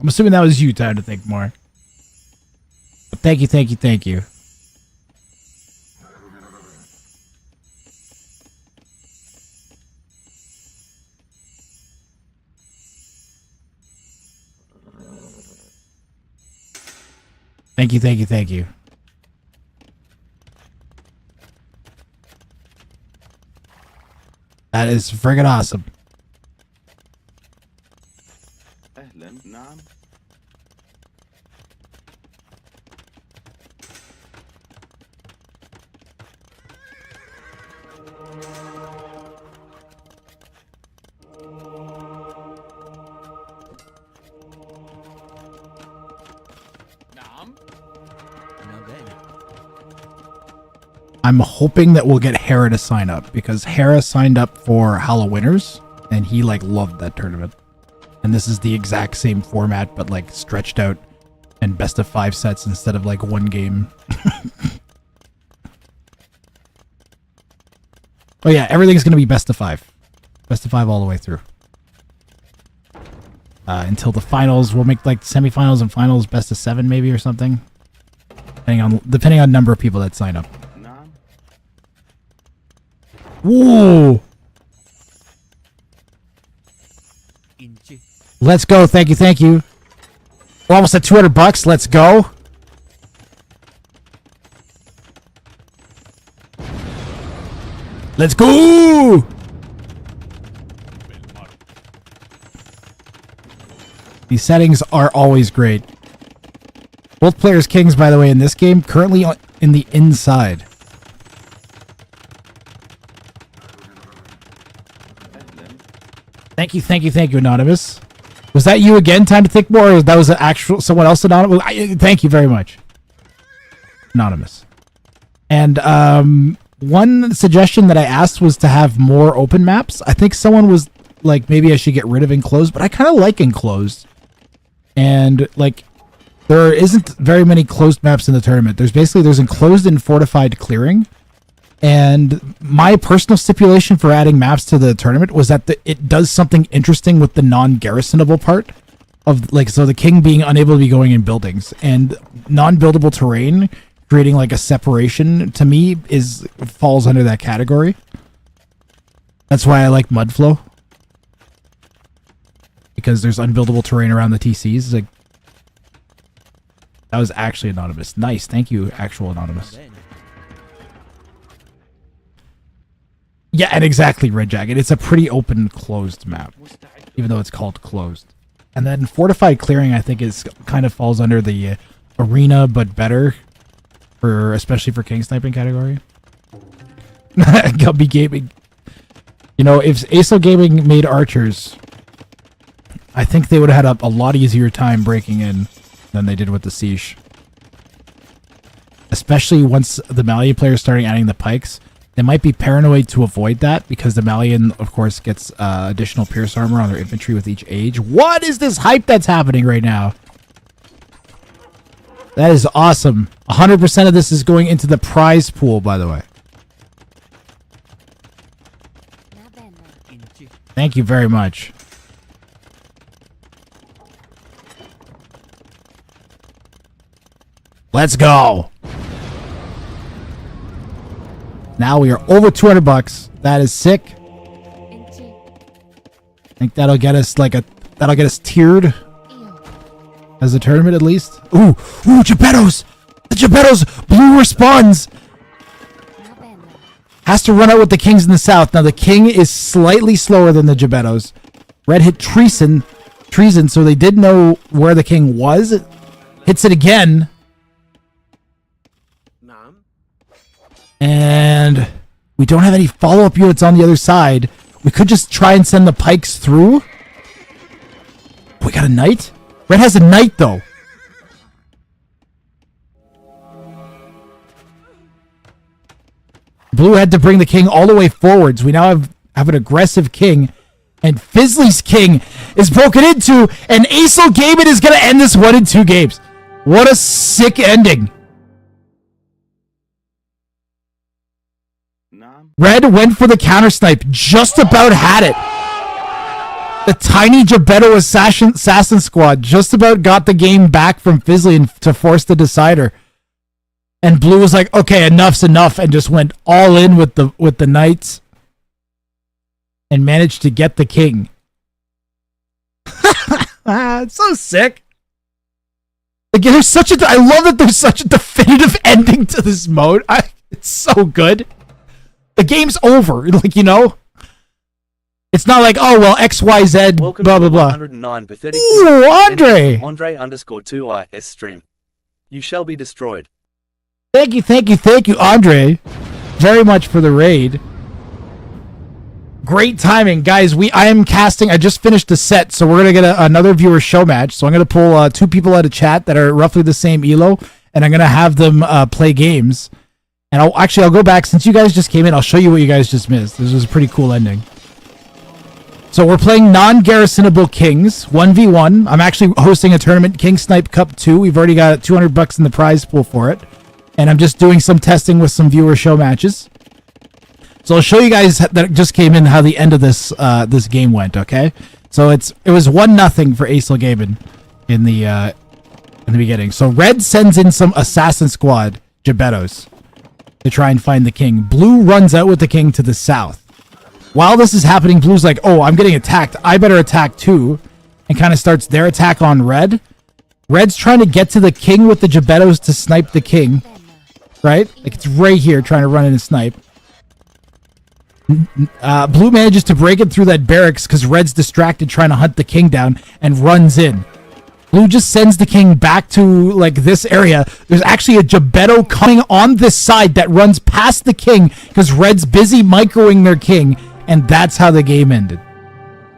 I'm assuming that was you, Time to Think More. But thank you, thank you, thank you. Thank you, thank you, thank you. That is friggin' awesome. I'm hoping that we'll get Hera to sign up, because Hera signed up for Hallowinners and he like loved that tournament. And this is the exact same format but like stretched out and best of 5 sets instead of like one game. Oh yeah, everything's gonna be best of 5. Best of 5 all the way through. Until the finals. We'll make like semifinals and finals best of 7 maybe or something. Depending on number of people that sign up. Whoa! Let's go. Thank you. Thank you. We're almost at $200. Let's go. Let's go! These settings are always great. Both players kings, by the way, in this game, currently in the inside. Thank you, thank you, thank you, Anonymous. Was that you again? Time to think more. Or that was an actual someone else anonymous. Thank you very much, Anonymous. And one suggestion that I asked was to have more open maps. I think someone was like, maybe I should get rid of enclosed, but I kind of like enclosed. And like, there isn't very many closed maps in the tournament. There's enclosed and fortified clearing. And my personal stipulation for adding maps to the tournament was that it does something interesting with the non-garrisonable part of like, so the king being unable to be going in buildings and non-buildable terrain creating like a separation to me falls under that category. That's why I like Mudflow, because there's unbuildable terrain around the TCs. Like, that was actually Anonymous. Nice, thank you, actual Anonymous. Yeah, and exactly, Red Jacket. It's a pretty open, closed map, even though it's called closed. And then Fortified Clearing, I think, kind of falls under the arena, but better, especially for king sniping category. Gubby Gaming. You know, if ASO Gaming made archers, I think they would have had a lot easier time breaking in than they did with the Siege. Especially once the Malian players started adding the pikes. They might be paranoid to avoid that because the Malian, of course, gets additional pierce armor on their infantry with each age. What is this hype that's happening right now? That is awesome. 100% of this is going into the prize pool, by the way. Thank you very much. Let's go. Now we are over $200. That is sick. I think that'll get us tiered as a tournament at least. Ooh, Geppettos! The Geppettos! Blue responds! Has to run out with the kings in the south. Now the king is slightly slower than the Geppettos. Red hit treason, so they did know where the king was. Hits it again. And we don't have any follow-up units on the other side. We could just try and send the pikes through. We got a knight? Red has a knight, though. Blue had to bring the king all the way forwards. We now have an aggressive king. And Fizzly's king is broken into. And Acel Gaiman is going to end this 1 in 2 games. What a sick ending. Red went for the counter snipe. Just about had it. The tiny Gebetto assassin squad just about got the game back from Fizzly to force the decider. And Blue was like, okay, enough's enough, and just went all in with the knights and managed to get the king. It's so sick. Like, I love that there's such a definitive ending to this mode. It's so good. The game's over, like, you know? It's not like, oh, well, XYZ, Welcome blah, blah, to blah. 109 pathetic. Ooh, Andre! Andre_2IS stream. You shall be destroyed. Thank you, Andre. Very much for the raid. Great timing, guys. I am casting. I just finished the set, so we're gonna get another viewer show match. So I'm gonna pull 2 people out of chat that are roughly the same elo, and I'm gonna have them play games. And I'll go back since you guys just came in. I'll show you what you guys just missed. This was a pretty cool ending. So we're playing non-garrisonable kings 1v1. I'm actually hosting a tournament, King Snipe Cup 2. We've already got $200 in the prize pool for it. And I'm just doing some testing with some viewer show matches. So I'll show you guys that just came in how the end of this this game went, okay? So it was 1-0 for Ace Gaben in the beginning. So Red sends in some assassin squad, Gebettos, to try and find the king. Blue runs out with the king to the south. While this is happening, Blue's like, oh, I'm getting attacked. I better attack too. And kind of starts their attack on Red. Red's trying to get to the king with the Gebettos to snipe the king. Right? Like, it's right here trying to run in and snipe. Blue manages to break it through that barracks because Red's distracted trying to hunt the king down and runs in. Blue just sends the king back to, like, this area. There's actually a Gebetto coming on this side that runs past the king because Red's busy microing their king. And that's how the game ended.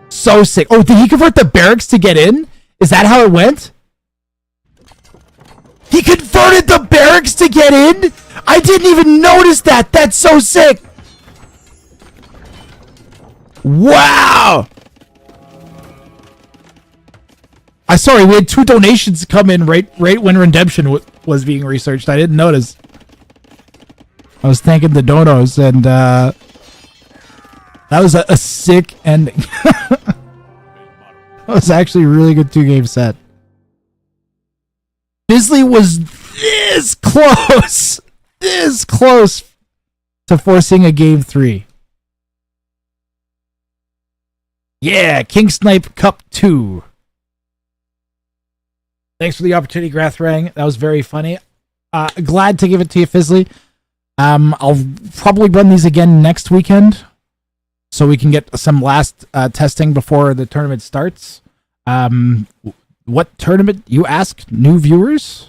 So sick. Oh, did he convert the barracks to get in? Is that how it went? He converted the barracks to get in? I didn't even notice that. That's so sick. Wow. Sorry, we had 2 donations come in right when Redemption was being researched. I didn't notice. I was thanking the donos, and that was a sick ending. That was actually a really good 2-game set. Bisley was this close to forcing a game 3. Yeah, King Snipe Cup 2. Thanks for the opportunity, Grathrang. That was very funny. Glad to give it to you, Fizzly. I'll probably run these again next weekend, so we can get some last testing before the tournament starts. What tournament, you ask, new viewers?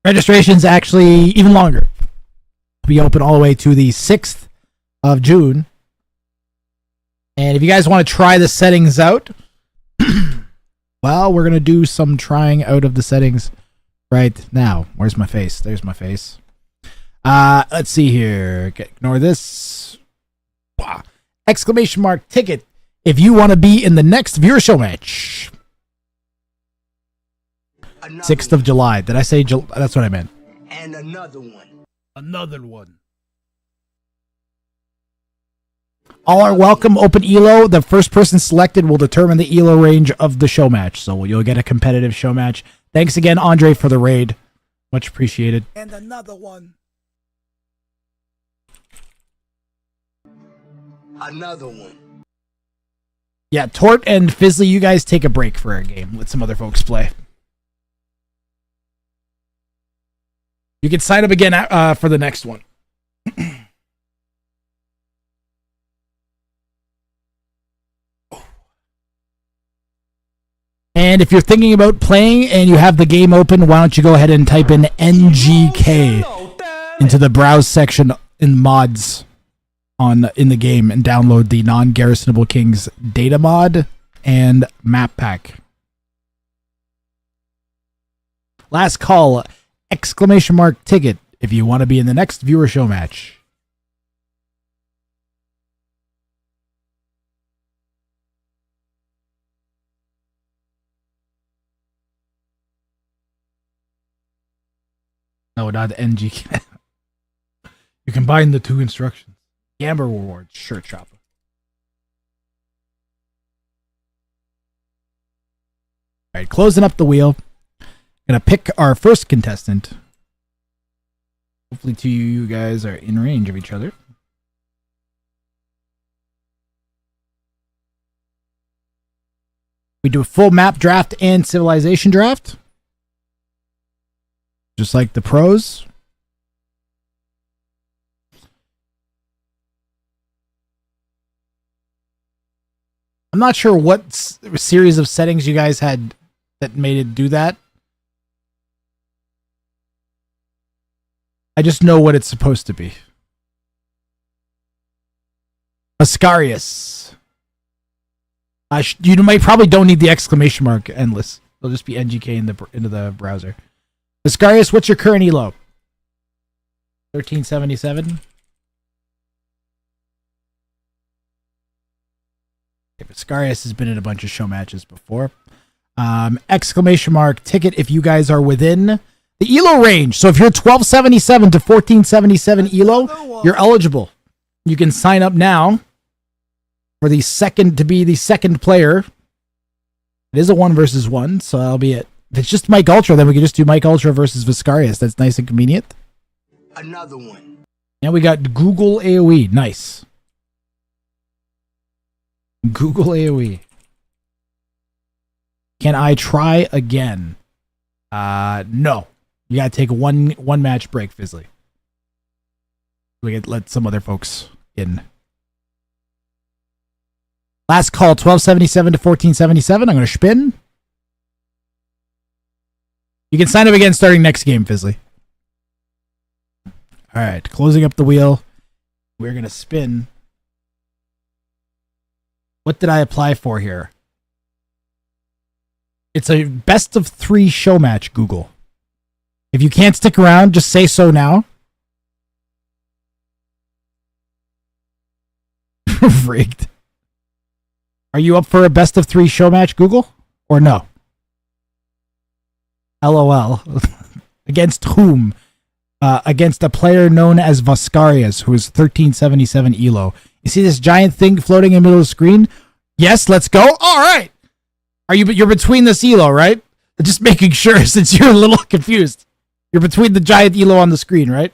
Registration's actually even longer. It'll be open all the way to the 6th of June. And if you guys want to try the settings out, well, we're going to do some trying out of the settings right now. Where's my face? There's my face. Let's see here. Ignore this. Wow. Exclamation mark ticket if you want to be in the next viewer show match. 6th of July. Did I say July? That's what I meant. And another one. Another one. All are welcome. Open ELO. The first person selected will determine the ELO range of the show match. So you'll get a competitive show match. Thanks again, Andre, for the raid. Much appreciated. And another one. Another one. Yeah, Tort and Fizzly, you guys take a break for a game. Let some other folks play. You can sign up again for the next one. And if you're thinking about playing and you have the game open, why don't you go ahead and type in NGK into the browse section in mods in the game and download the non-Garrisonable Kings data mod and map pack. Last call, exclamation mark ticket if you want to be in the next viewer show match. No, not NG. You combine the two instructions. Amber rewards, shirt shopper. All right, closing up the wheel. Gonna pick our first contestant. Hopefully, two of you guys are in range of each other. We do a full map draft and civilization draft. Just like the pros. I'm not sure what series of settings you guys had that made it do that. I just know what it's supposed to be. Ascarius. You might probably don't need the exclamation mark endless. It'll just be NGK into the browser. Ascarius, what's your current elo? 1377. Ascarius has been in a bunch of show matches before. Exclamation mark ticket if you guys are within the elo range. So if you're 1277 to 1477 elo, you're eligible. You can sign up now for the second to be the second player. It is a 1 versus 1, so that'll be it. If it's just Mike Ultra, then we can just do Mike Ultra versus Viscarius. That's nice and convenient. Another one. And we got Google AoE. Nice. Google AoE. Can I try again? No. You gotta take one match break, Fizzly. We can let some other folks in. Last call, 1277 to 1477. I'm gonna spin. You can sign up again starting next game, Fizzly. Alright, closing up the wheel. We're gonna spin. What did I apply for here? It's a best of 3 show match, Google. If you can't stick around, just say so now. Rigged. Are you up for a best of 3 show match, Google? Or no? LOL. Against whom? Against a player known as Vascarius, who is 1377 elo. You see this giant thing floating in the middle of the screen? Yes, let's go. All right. You're between this elo, right? Just making sure since you're a little confused. You're between the giant elo on the screen, right?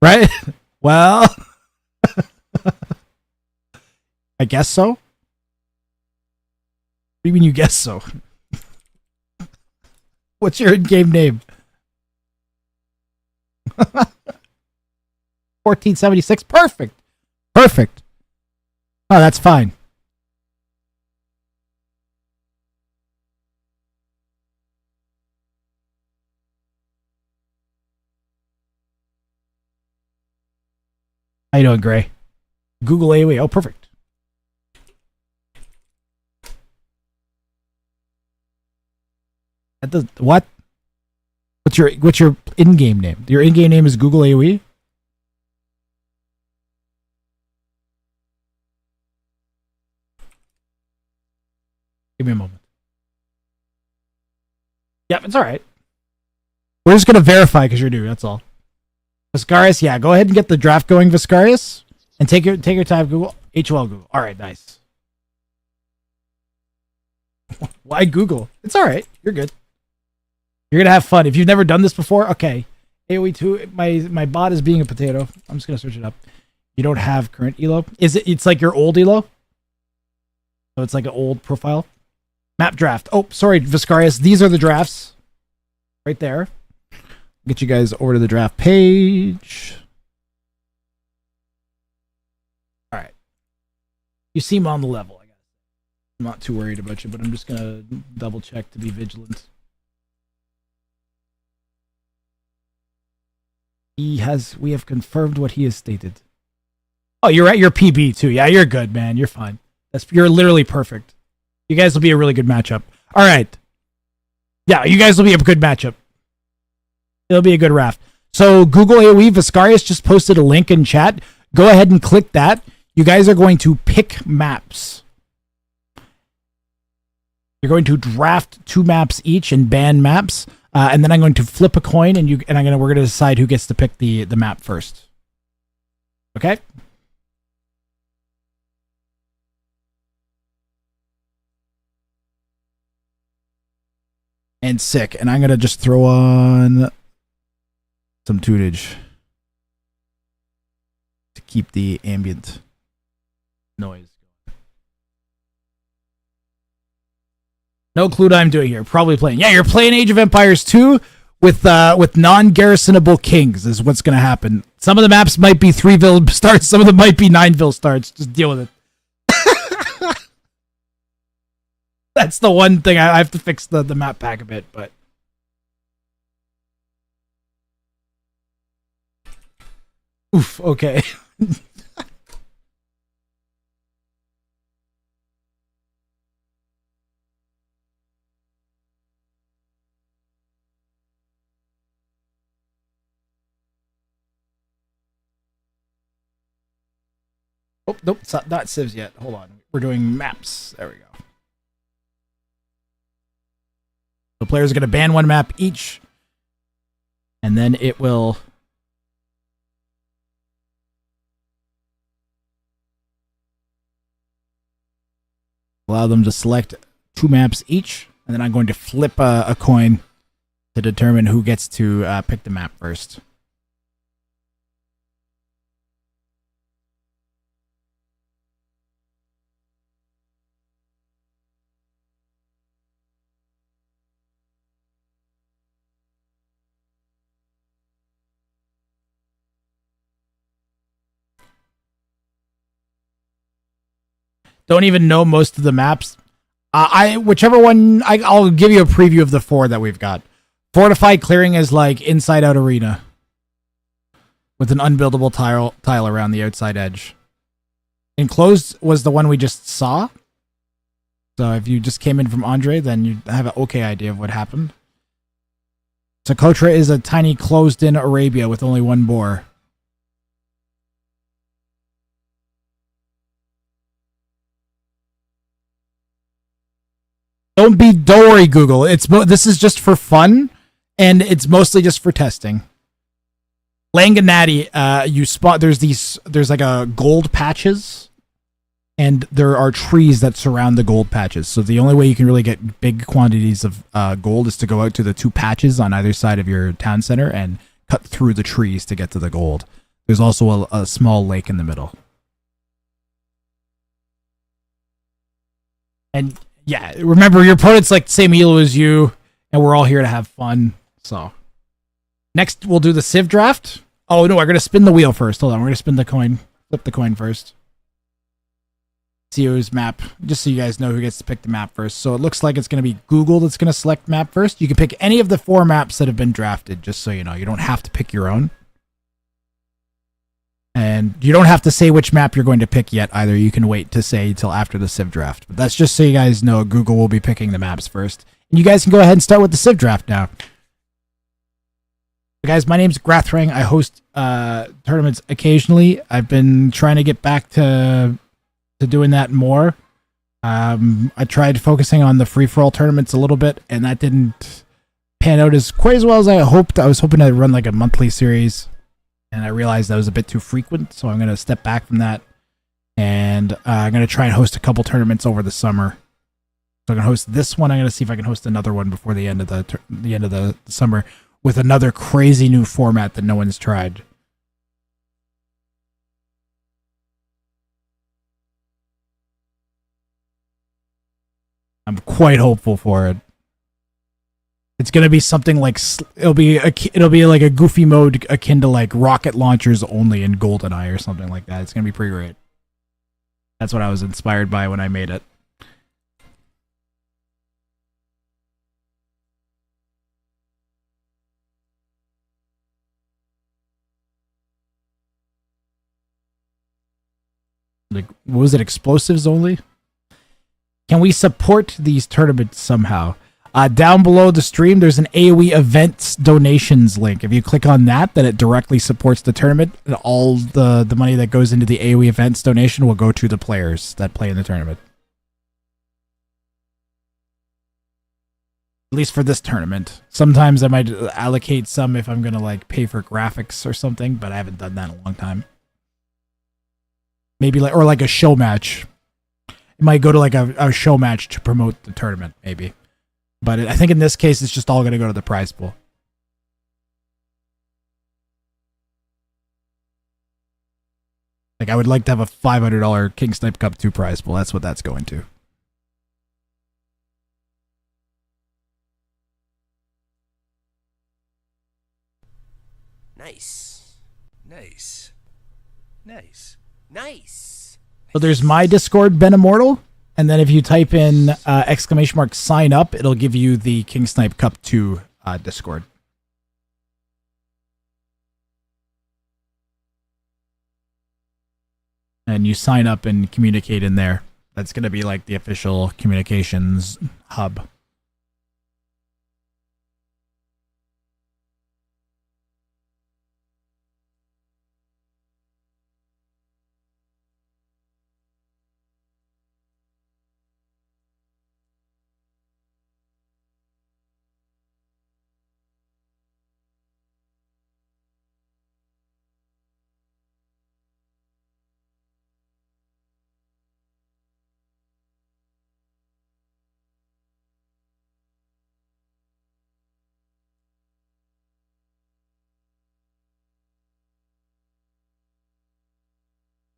Right? Well, I guess so. What do you mean you guess so? What's your in-game name? 1476. Perfect. Perfect. Oh, that's fine. How you doing, Gray? Google AOE. Oh, perfect. That does what? What's your in-game name? Your in-game name is Google AOE? Give me a moment. Yep, it's all right. We're just gonna verify because you're new. That's all. Viscarius, yeah, go ahead and get the draft going, Viscarius, and take your time. Google HOL Google. All right, nice. Why Google? It's all right. You're good. You're gonna have fun. If you've never done this before, okay. AOE 2, my bot is being a potato. I'm just gonna search it up. You don't have current elo. It's like your old elo? So it's like an old profile. Map draft. Oh, sorry, Viscarius. These are the drafts. Right there. Get you guys over to the draft page. All right. You seem on the level, I guess. I'm not too worried about you, but I'm just gonna double check to be vigilant. We have confirmed what he has stated. Oh, you're at your PB too. Yeah, you're good, man. You're fine. You're literally perfect. You guys will be a really good matchup. All right. Yeah, you guys will be a good matchup. It'll be a good raft. So Google AOE, Viscarius just posted a link in chat. Go ahead and click that. You guys are going to pick maps. You're going to draft 2 maps each and ban maps. And then I'm going to flip a coin and we're going to decide who gets to pick the map first. Okay? And sick. And I'm going to just throw on some tunage to keep the ambient noise. No clue what I'm doing here. Probably playing. Yeah, you're playing Age of Empires 2 with non-garrisonable kings is what's going to happen. Some of the maps might be 3-ville starts. Some of them might be 9-ville starts. Just deal with it. That's the one thing I have to fix the map pack a bit, but oof, okay. Oh, nope, it's not civs yet. Hold on. We're doing maps. There we go. The players are going to ban 1 map each, and then it will allow them to select 2 maps each, and then I'm going to flip a coin to determine who gets to pick the map first. Don't even know most of the maps. Whichever one, I'll give you a preview of the 4 that we've got. Fortified clearing is like inside out arena with an unbuildable tile around the outside edge. Enclosed was the one we just saw. So if you just came in from Andre, then you have an okay idea of what happened. Socotra is a tiny closed-in Arabia with only 1 boar. Don't worry, Google. This is just for fun, and it's mostly just for testing. Langanati, you spot there's like a gold patches, and there are trees that surround the gold patches. So the only way you can really get big quantities of gold is to go out to the 2 patches on either side of your town center and cut through the trees to get to the gold. There's also a small lake in the middle. And yeah, remember, your opponent's like the same elo as you, and we're all here to have fun. So, next we'll do the Civ draft. Oh no, we're gonna spin the wheel first. Hold on, we're gonna spin the coin. Flip the coin first. See whose map, just so you guys know who gets to pick the map first. So it looks like it's gonna be Google that's gonna select map first. You can pick any of the 4 maps that have been drafted, just so you know. You don't have to pick your own. And you don't have to say which map you're going to pick yet either. You can wait to say till after the Civ draft. But that's just so you guys know Google will be picking the maps first. And you guys can go ahead and start with the Civ draft now. So guys, my name's Grathrang. I host tournaments occasionally. I've been trying to get back to doing that more. I tried focusing on the free-for-all tournaments a little bit, and that didn't pan out as quite as well as I hoped. I was hoping to run like a monthly series, and I realized that was a bit too frequent, so I'm going to step back from that, and I'm going to try and host a couple tournaments over the summer. So I'm going to host this one. I'm going to see if I can host another one before the end of the summer with another crazy new format that no one's tried. I'm quite hopeful for it. It's gonna be something like it'll be like a goofy mode akin to like rocket launchers only in GoldenEye or something like that. It's gonna be pretty great. That's what I was inspired by when I made it. Like, what was it? Explosives only? Can we support these tournaments somehow? Down below the stream, there's an AoE events donations link. If you click on that, then it directly supports the tournament, and all the money that goes into the AoE events donation will go to the players that play in the tournament. At least for this tournament. Sometimes I might allocate some if I'm gonna like pay for graphics or something, but I haven't done that in a long time. Maybe like a show match. It might go to like a show match to promote the tournament, maybe. But I think in this case, it's just all going to go to the prize pool. Like, I would like to have a $500 King Snipe Cup 2 prize pool. That's what that's going to. Nice. Nice. Nice. Nice. So there's my Discord, Ben Immortal. And then if you type in ! sign up, it'll give you the King Snipe Cup 2 Discord. And you sign up and communicate in there. That's going to be like the official communications hub.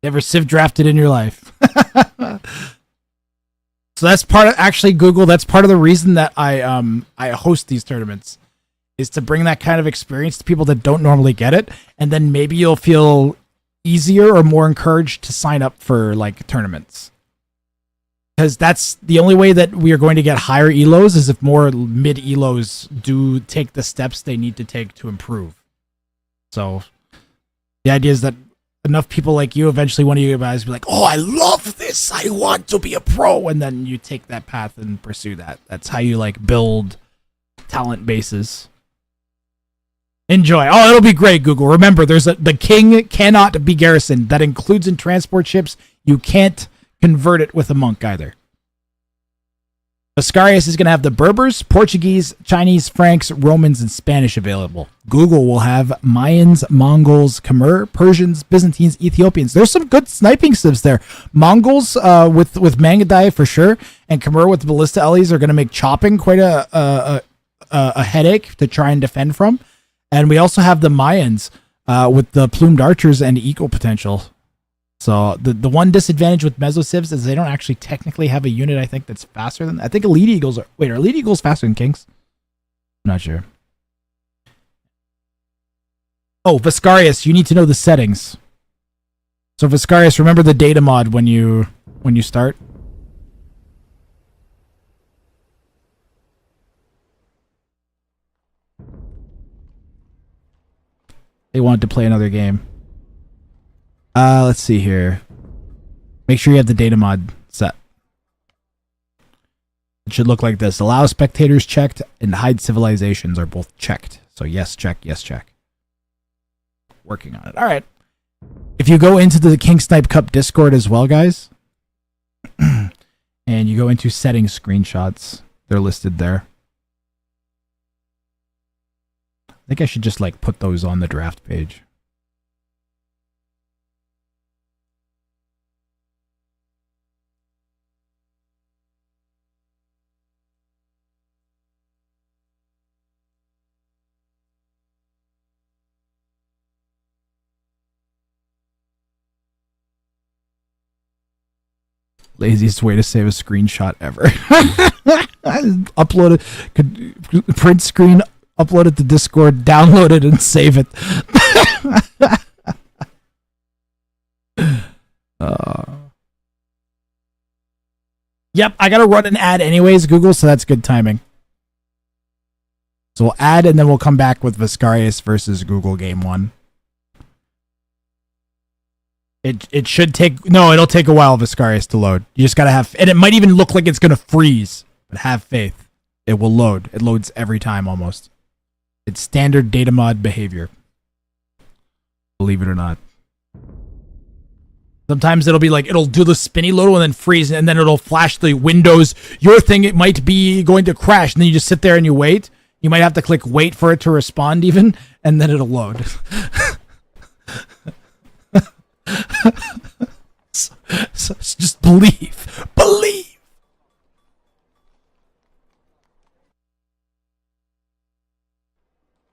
You ever civ drafted in your life? So that's part of, actually, Google, that's part of the reason that I host these tournaments, is to bring that kind of experience to people that don't normally get it, and then maybe you'll feel easier or more encouraged to sign up for like tournaments. Because that's the only way that we are going to get higher elos, is if more mid elos do take the steps they need to take to improve. So the idea is that enough people like you, eventually one of you guys will be like, oh, I love this, I want to be a pro, and then you take that path and pursue that. That's how you like build talent bases. Enjoy. Oh, it'll be great, Google. Remember, the king cannot be garrisoned. That includes in transport ships. You can't convert it with a monk either. Ascarius is going to have the Berbers, Portuguese, Chinese, Franks, Romans, and Spanish available. Google will have Mayans, Mongols, Khmer, Persians, Byzantines, Ethiopians. There's some good sniping civs there. Mongols with Mangadai for sure, and Khmer with Ballista Ellies are going to make chopping quite a headache to try and defend from. And we also have the Mayans with the plumed archers and eco potential. So the one disadvantage with Mesocivs is they don't actually technically have a unit, I think, that's faster than... I think Elite Eagles are... Wait, are Elite Eagles faster than Kings? I'm not sure. Oh, Viscarius, you need to know the settings. So Viscarius, remember the data mod when you start? They want to play another game. Let's see here. Make sure you have the data mod set. It should look like this. Allow spectators checked and hide civilizations are both checked. So yes, check, yes, check. Working on it. All right. If you go into the King Snipe Cup Discord as well, guys, and you go into settings screenshots, they're listed there. I think I should just like put those on the draft page. Laziest way to save a screenshot ever. Upload it, could print screen, upload it to Discord, download it, and save it. Yep, I gotta run an ad anyways, Google, so that's good timing. So we'll add, and then we'll come back with Viscarius versus Google Game 1. It should take... No, it'll take a while, Viscarius, to load. You just gotta have... And it might even look like it's gonna freeze. But have faith. It will load. It loads every time, almost. It's standard data mod behavior. Believe it or not. Sometimes it'll be like... It'll do the spinny load and then freeze. And then it'll flash the Windows. Your thing, it might be going to crash. And then you just sit there and you wait. You might have to click wait for it to respond even. And then it'll load. So just believe.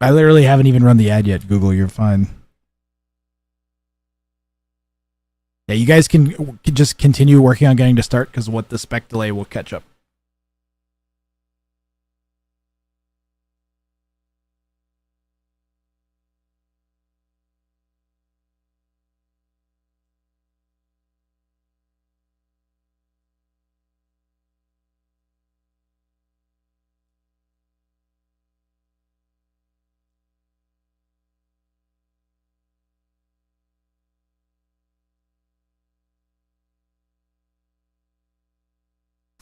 I literally haven't even run the ad yet, Google. You're fine. Yeah, you guys can just continue working on getting to start because what the spec delay will catch up.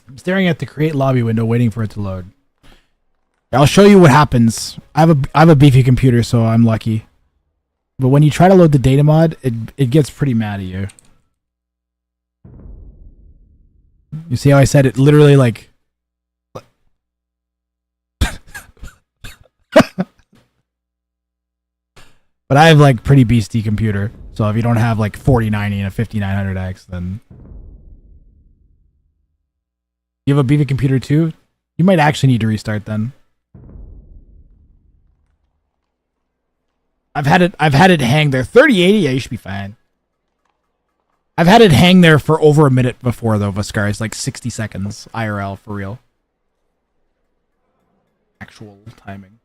I'm staring at the create lobby window waiting for it to load. I'll show you what happens. I have a beefy computer, so I'm lucky. But when you try to load the data mod, it gets pretty mad at you. You see how I said it literally like... But I have like pretty beastie computer. So if you don't have like 4090 and a 5900X, then... You have a beefy computer too? You might actually need to restart then. I've had it hang there. 3080, yeah, you should be fine. I've had it hang there for over a minute before though, Viscarius, like 60 seconds IRL for real. Actual timing.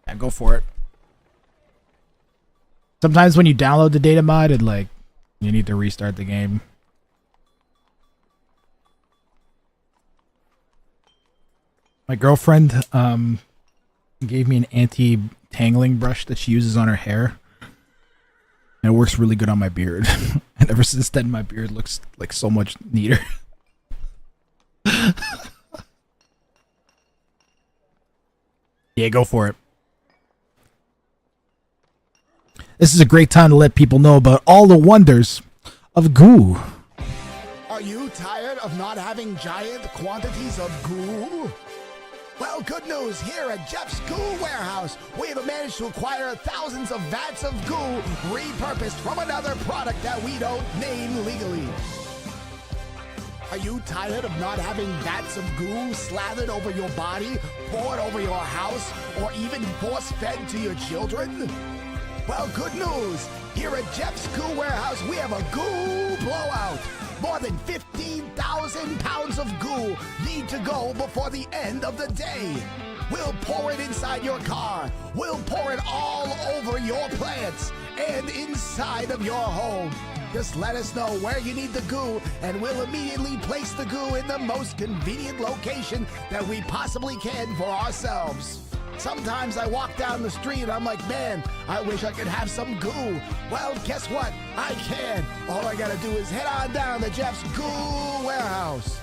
Yeah, go for it. Sometimes when you download the data mod, it like you need to restart the game. My girlfriend gave me an anti-tangling brush that she uses on her hair. And it works really good on my beard. And ever since then, my beard looks like so much neater. Yeah, go for it. This is a great time to let people know about all the wonders of goo. Are you tired of not having giant quantities of goo? Well, good news. Here at Jeff's Goo Warehouse, we have managed to acquire thousands of vats of goo repurposed from another product that we don't name legally. Are you tired of not having vats of goo slathered over your body, poured over your house, or even force-fed to your children? Well, good news. Here at Jeff's Goo Warehouse, we have a goo blowout. More than 15,000 pounds of goo need to go before the end of the day. We'll pour it inside your car. We'll pour it all over your plants and inside of your home. Just let us know where you need the goo, and we'll immediately place the goo in the most convenient location that we possibly can for ourselves. Sometimes I walk down the street and I'm like, man, I wish I could have some goo. Well, guess what? I can. All I gotta do is head on down to Jeff's Goo Warehouse.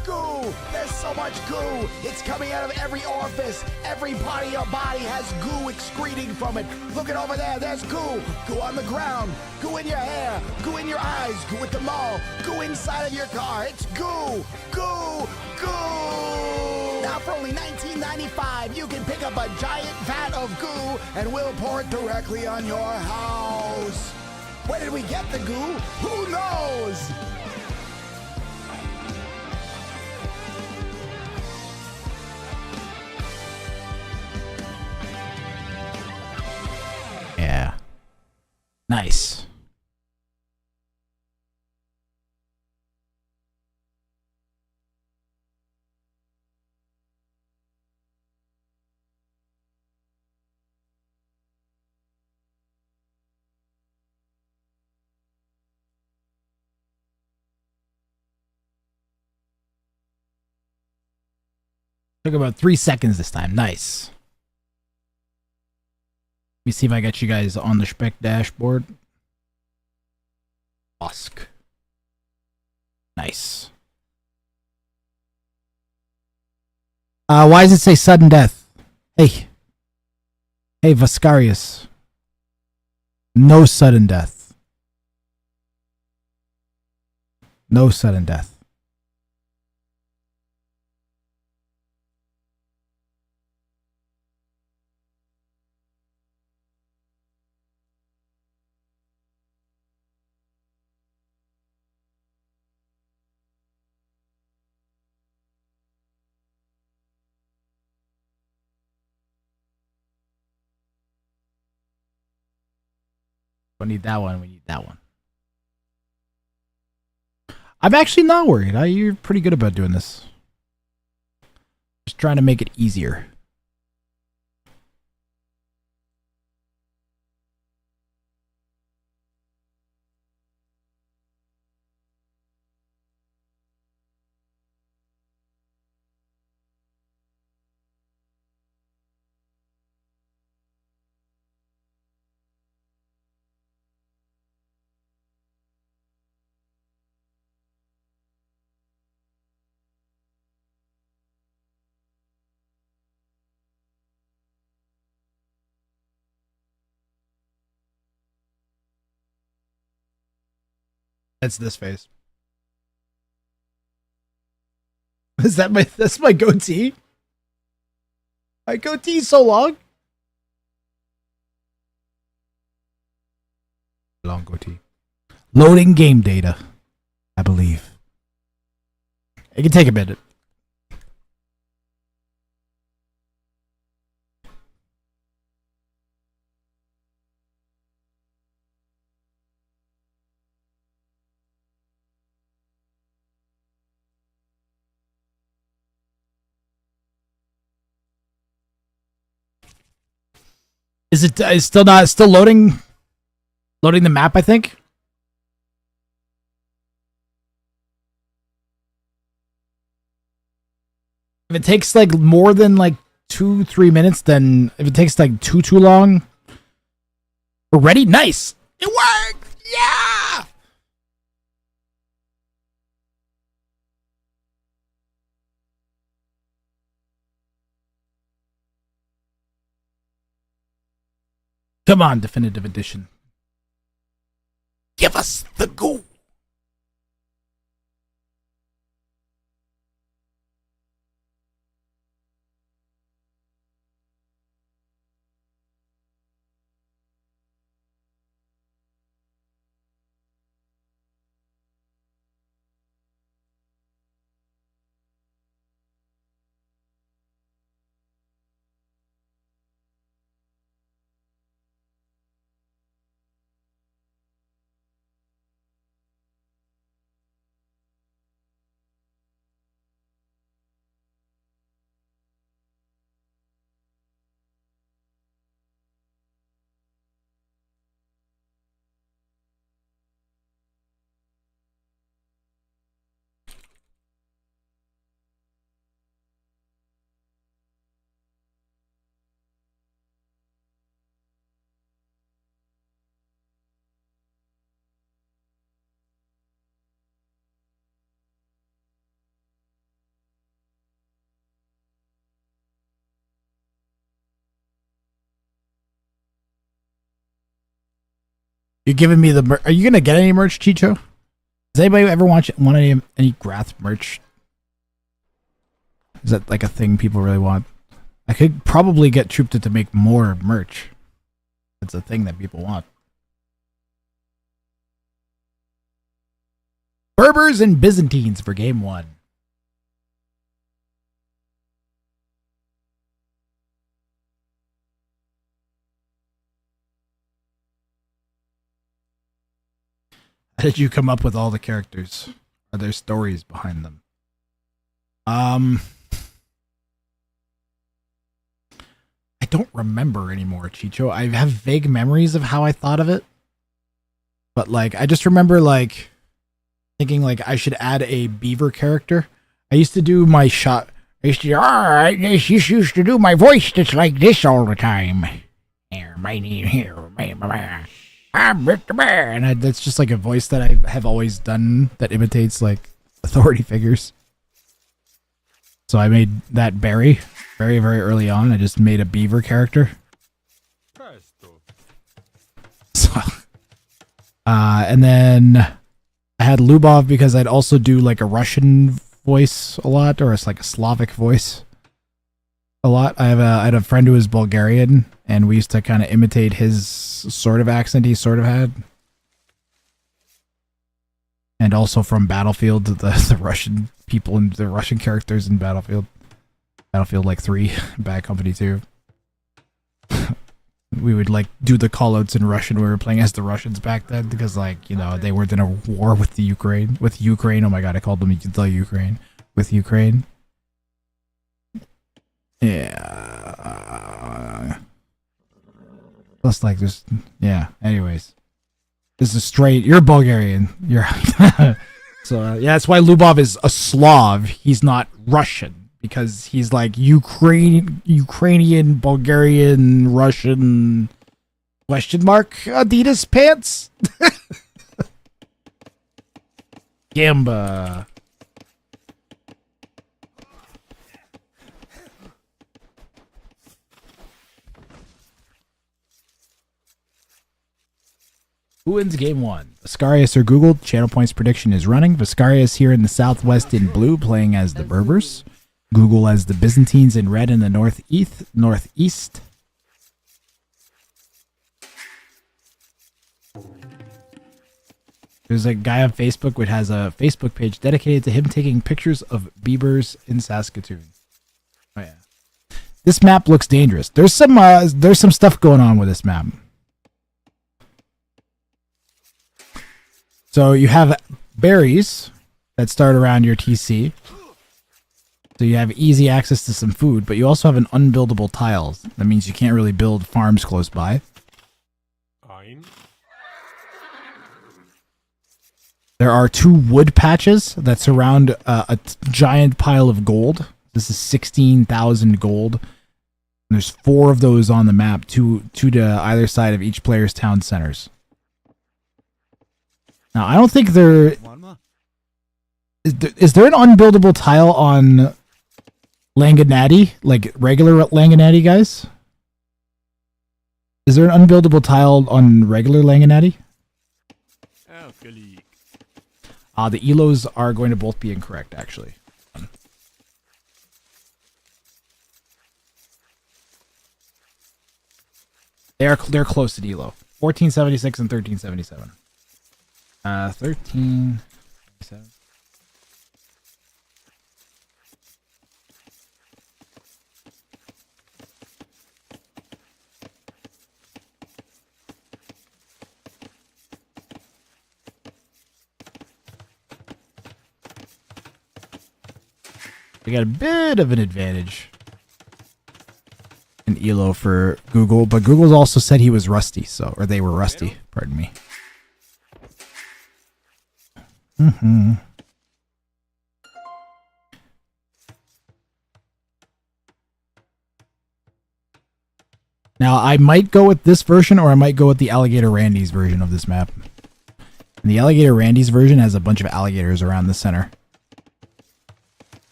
Goo! There's so much goo! It's coming out of every orifice. Every part of your body has goo excreting from it. Look at over there, there's goo. Goo on the ground. Goo in your hair. Goo in your eyes. Goo at the mall. Goo inside of your car. It's goo! Goo! Goo! Now for only $19.95, you can pick up a giant vat of goo and we'll pour it directly on your house. Where did we get the goo? Who knows? Yeah. Nice. Took about 3 seconds this time. Nice. Let me see if I got you guys on the spec dashboard. Busk. Nice. Why does it say sudden death? Hey. Hey, Vascarius. No sudden death. No sudden death. We need that one. We need that one. I'm actually not worried. You're pretty good about doing this. Just trying to make it easier. That's this face. Is that that's my goatee? My goatee's so long. Long goatee. Loading game data, I believe. It can take a minute. Is it still loading the map, I think? If it takes like more than like 2-3 minutes, then if it takes like too long. We're ready? Nice. It worked. Yeah. Come on, Definitive Edition. Give us the goo. You're giving me the Are you gonna get any merch, Chicho? Does anybody ever want any Grath merch? Is that like a thing people really want? I could probably get Troopta to make more merch. It's a thing that people want. Berbers and Byzantines for game 1. How did you come up with all the characters? Are there stories behind them? I don't remember anymore, Chicho. I have vague memories of how I thought of it. But like I just remember like thinking like I should add a beaver character. I used to do my shot. I used to I just used to do my voice that's like this all the time. Here, my name here, I'm Mr. Bear, and that's just like a voice that I have always done that imitates like authority figures. So I made that Barry very, very early on. I just made a beaver character. So, and then I had Lubov because I'd also do like a Russian voice a lot, or it's like a Slavic voice a lot. I had a friend who was Bulgarian, and we used to kind of imitate his sort of accent he sort of had. And also from Battlefield, the Russian people and the Russian characters in Battlefield. Battlefield like 3, Bad Company 2. We would like do the callouts in Russian. We were playing as the Russians back then because like, you know, they weren't in a war with the Ukraine. With Ukraine, oh my god, I called them the Ukraine. With Ukraine. Yeah. Plus like just, yeah, anyways. This is straight, you're Bulgarian. You're so yeah, that's why Lubov is a Slav. He's not Russian. Because he's like Ukrainian, Bulgarian, Russian, question mark, Adidas pants? Gamba. Who wins game 1? Viscarius or Google? Channel Points prediction is running. Viscarius here in the southwest in blue, playing as the Berbers. Google as the Byzantines in red in the northeast. There's a guy on Facebook which has a Facebook page dedicated to him taking pictures of beavers in Saskatoon. Oh yeah. This map looks dangerous. There's some stuff going on with this map. So you have berries that start around your TC. So you have easy access to some food, but you also have an unbuildable tile. That means you can't really build farms close by. There are 2 wood patches that surround a giant pile of gold. This is 16,000 gold. And there's 4 of those on the map, two to either side of each player's town centers. Now, I don't think there... Is there an unbuildable tile on Langanati? Like regular Langanati, guys? Is there an unbuildable tile on regular Langanati? The elos are going to both be incorrect, actually. They're close to the elo. 1476 and 1377. 1377. We got a bit of an advantage in elo for Google, but Google also said he was rusty, or they were rusty, pardon me. Now, I might go with this version, or I might go with the Alligator Randy's version of this map. And the Alligator Randy's version has a bunch of alligators around the center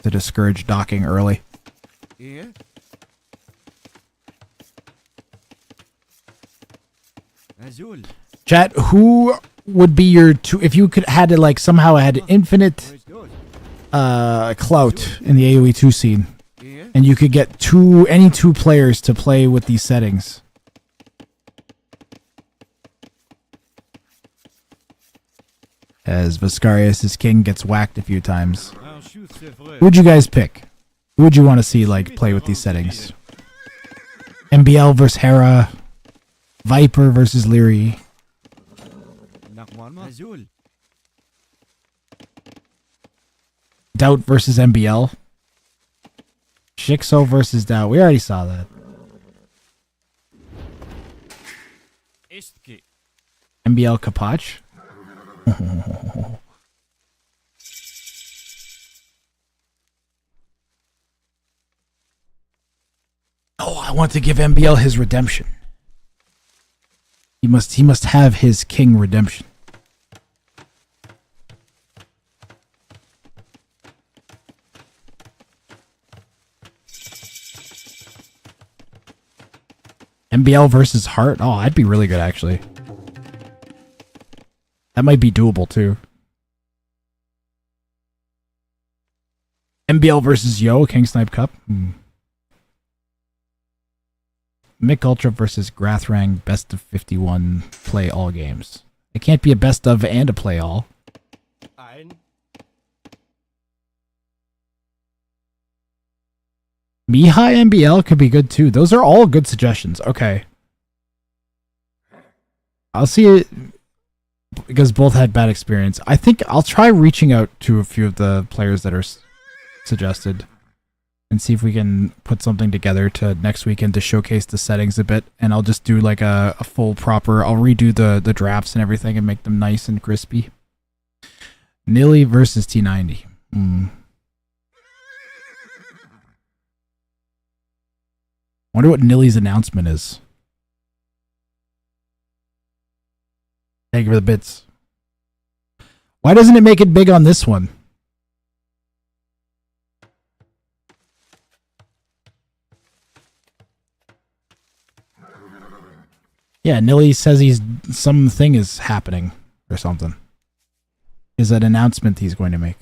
to discourage docking early. Yeah. Chat, who would be your two if you could had to like somehow had infinite clout in the AoE 2 scene and you could get any two players to play with these settings? As Viscarius' king gets whacked a few times. Who would you guys pick? Who would you want to see like play with these settings? MBL versus Hera, Viper versus Leary. Doubt versus MBL. Shixo versus Doubt. We already saw that. MBL Kapach. Oh, I want to give MBL his redemption. He must have his king redemption. MBL versus Hart? Oh, that'd be really good, actually. That might be doable, too. MBL versus Yo, King Snipe Cup. Mick Ultra versus Grathrang, best of 51, play all games. It can't be a best of and a play all. Mihai MBL could be good too. Those are all good suggestions. Okay. I'll see it because both had bad experience. I think I'll try reaching out to a few of the players that are suggested and see if we can put something together to next weekend to showcase the settings a bit. And I'll just do like a full proper, I'll redo the drafts and everything and make them nice and crispy. Nilly versus T90. Wonder what Nilly's announcement is. Thank you for the bits. Why doesn't it make it big on this one? Yeah, Nilly says something is happening or something. Is an announcement he's going to make.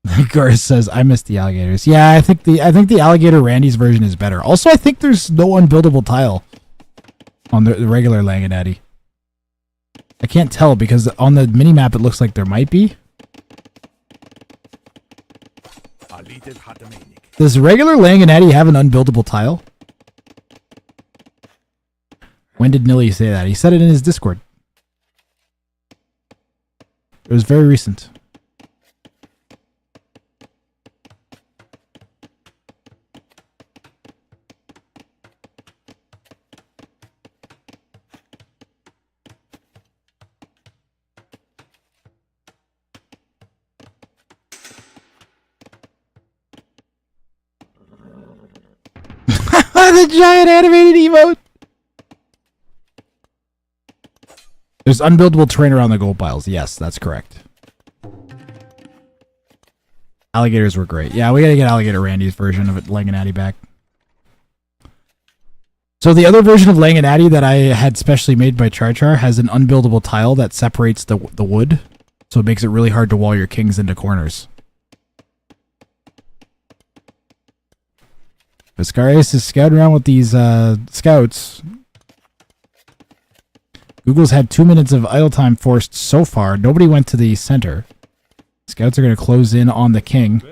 Goris says, I miss the alligators. Yeah, I think the alligator Randy's version is better. Also, I think there's no unbuildable tile on the regular Langanaddy. I can't tell because on the minimap it looks like there might be. Does regular Langanaddy have an unbuildable tile? When did Nilly say that? He said it in his Discord. It was very recent. The giant animated emote! There's unbuildable terrain around the gold piles. Yes, that's correct. Alligators were great. Yeah, we gotta get Alligator Randy's version of it, Langanaddy back. So the other version of Langanaddy that I had specially made by Char has an unbuildable tile that separates the wood, so it makes it really hard to wall your kings into corners. Viscarius is scouting around with these scouts. Google's had 2 minutes of idle time forced so far. Nobody went to the center. Scouts are going to close in on the king,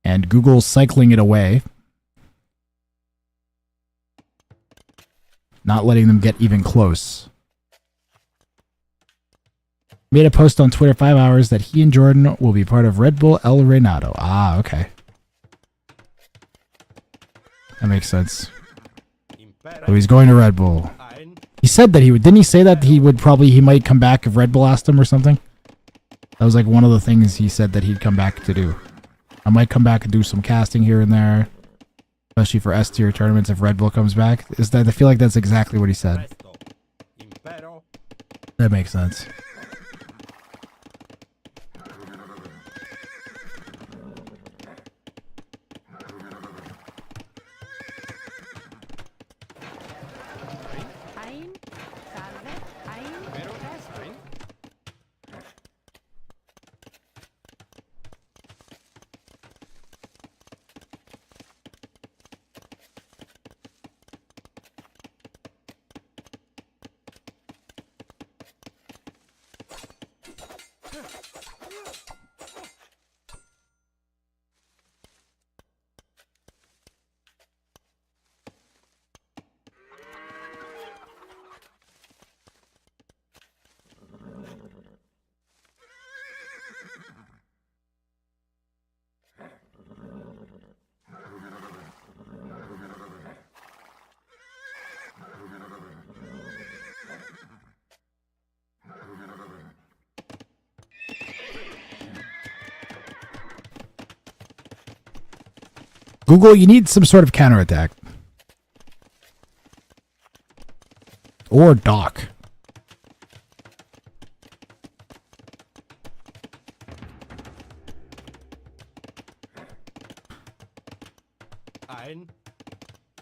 and Google's cycling it away. Not letting them get even close. Made a post on Twitter 5 hours that he and Jordan will be part of Red Bull El Renato. Ah, okay. That makes sense. So he's going to Red Bull. He said that he would. Didn't he say that he might come back if Red Bull asked him or something? That was like one of the things he said that he'd come back to do. I might come back and do some casting here and there, especially for S tier tournaments if Red Bull comes back. I feel like that's exactly what he said. That makes sense. Google, you need some sort of counterattack. Or Doc.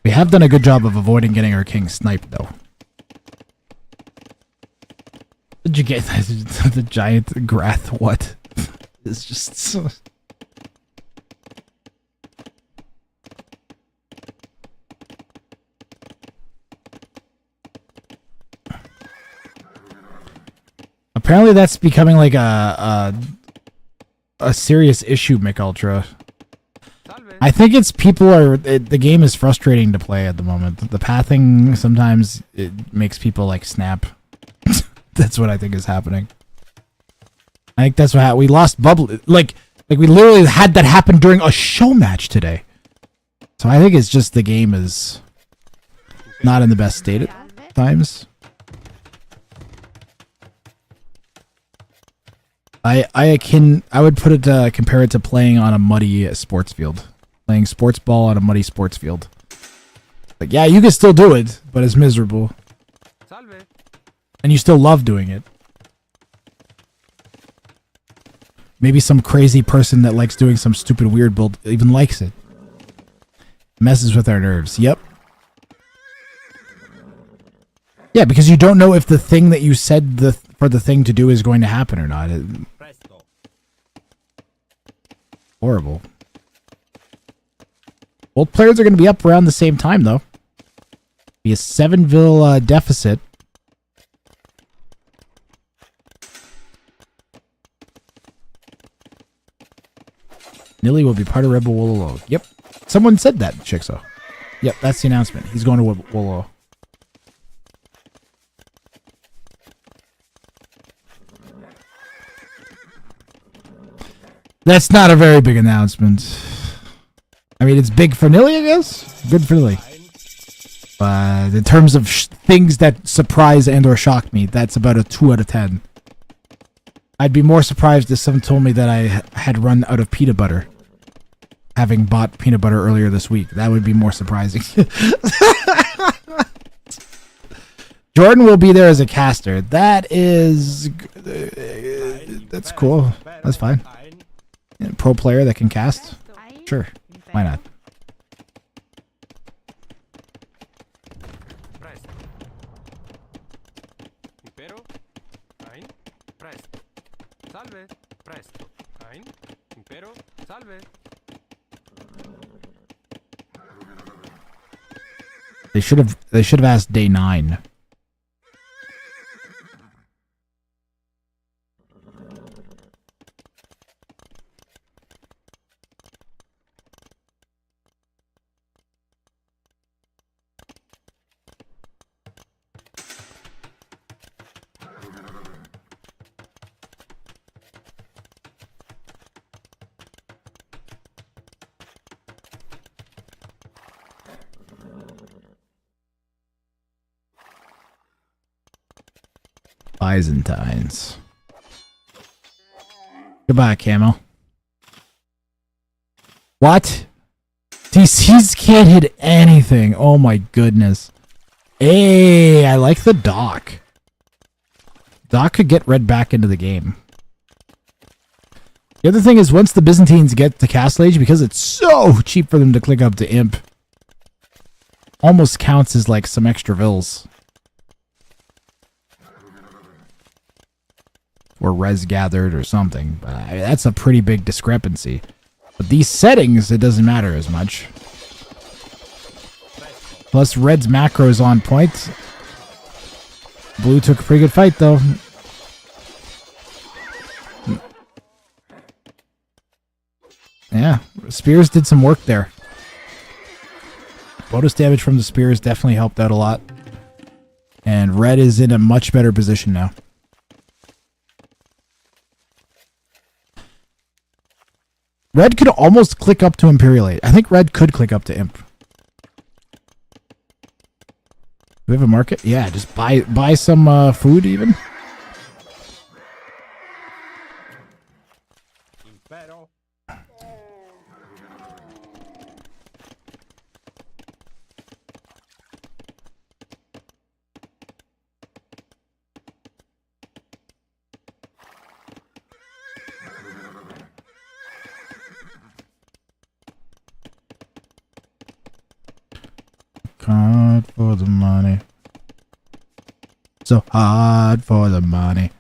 We have done a good job of avoiding getting our king sniped, though. Did you get the giant Grath? What? It's just so... Apparently that's becoming like a serious issue, McUltra. I think it's the game is frustrating to play at the moment. The pathing sometimes it makes people like snap. That's what I think is happening. I think that's what we lost bubble. Like we literally had that happen during a show match today. So I think it's just the game is not in the best state at times. I would put it compare it to playing on a muddy sports field, playing sports ball on a muddy sports field. Like yeah, you can still do it, but it's miserable, and you still love doing it. Maybe some crazy person that likes doing some stupid weird build even likes it. Messes with our nerves. Yep. Yeah, because you don't know if the thing that you said for the thing to do is going to happen or not. Horrible. Both players are going to be up around the same time, though. Be a 7-vil deficit. Nilly will be part of Rebel Wololo. Yep. Someone said that, Chixo. Yep, that's the announcement. He's going to Wololo. That's not a very big announcement. I mean, it's big for Nilly, I guess. Good for Nilly. But in terms of things that surprise and or shock me, that's about a 2 out of 10. I'd be more surprised if someone told me that I had run out of peanut butter, having bought peanut butter earlier this week. That would be more surprising. Jordan will be there as a caster. That is... that's cool. That's fine. Yeah, pro player that can cast? Sure. Why not? They should have asked day 9. Byzantines. Goodbye, Camo. What? DCs can't hit anything. Oh my goodness. Hey, I like the Doc. Doc could get red back into the game. The other thing is, once the Byzantines get to Castle Age, because it's so cheap for them to click up to Imp, almost counts as like some extra vills. Or res gathered or something. That's a pretty big discrepancy. But these settings, it doesn't matter as much. Plus, red's macro is on point. Blue took a pretty good fight, though. Yeah, spears did some work there. Bonus damage from the spears definitely helped out a lot. And red is in a much better position now. Red could almost click up to Imperialate. I think red could click up to Imp. Do we have a market? Yeah, just buy some food even. Hard for the money. So hard for the money.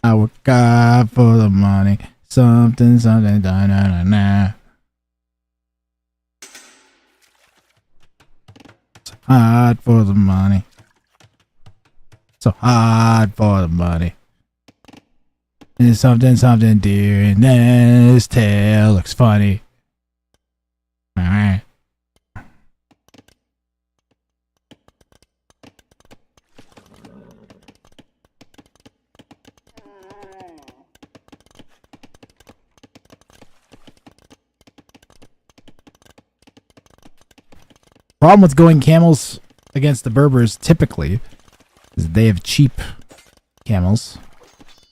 I work hard for the money. Something, something, da na na na. So hard for the money. So hard for the money. There's something, something dear, and then his tail looks funny. Alright. Problem with going camels against the Berbers typically is they have cheap camels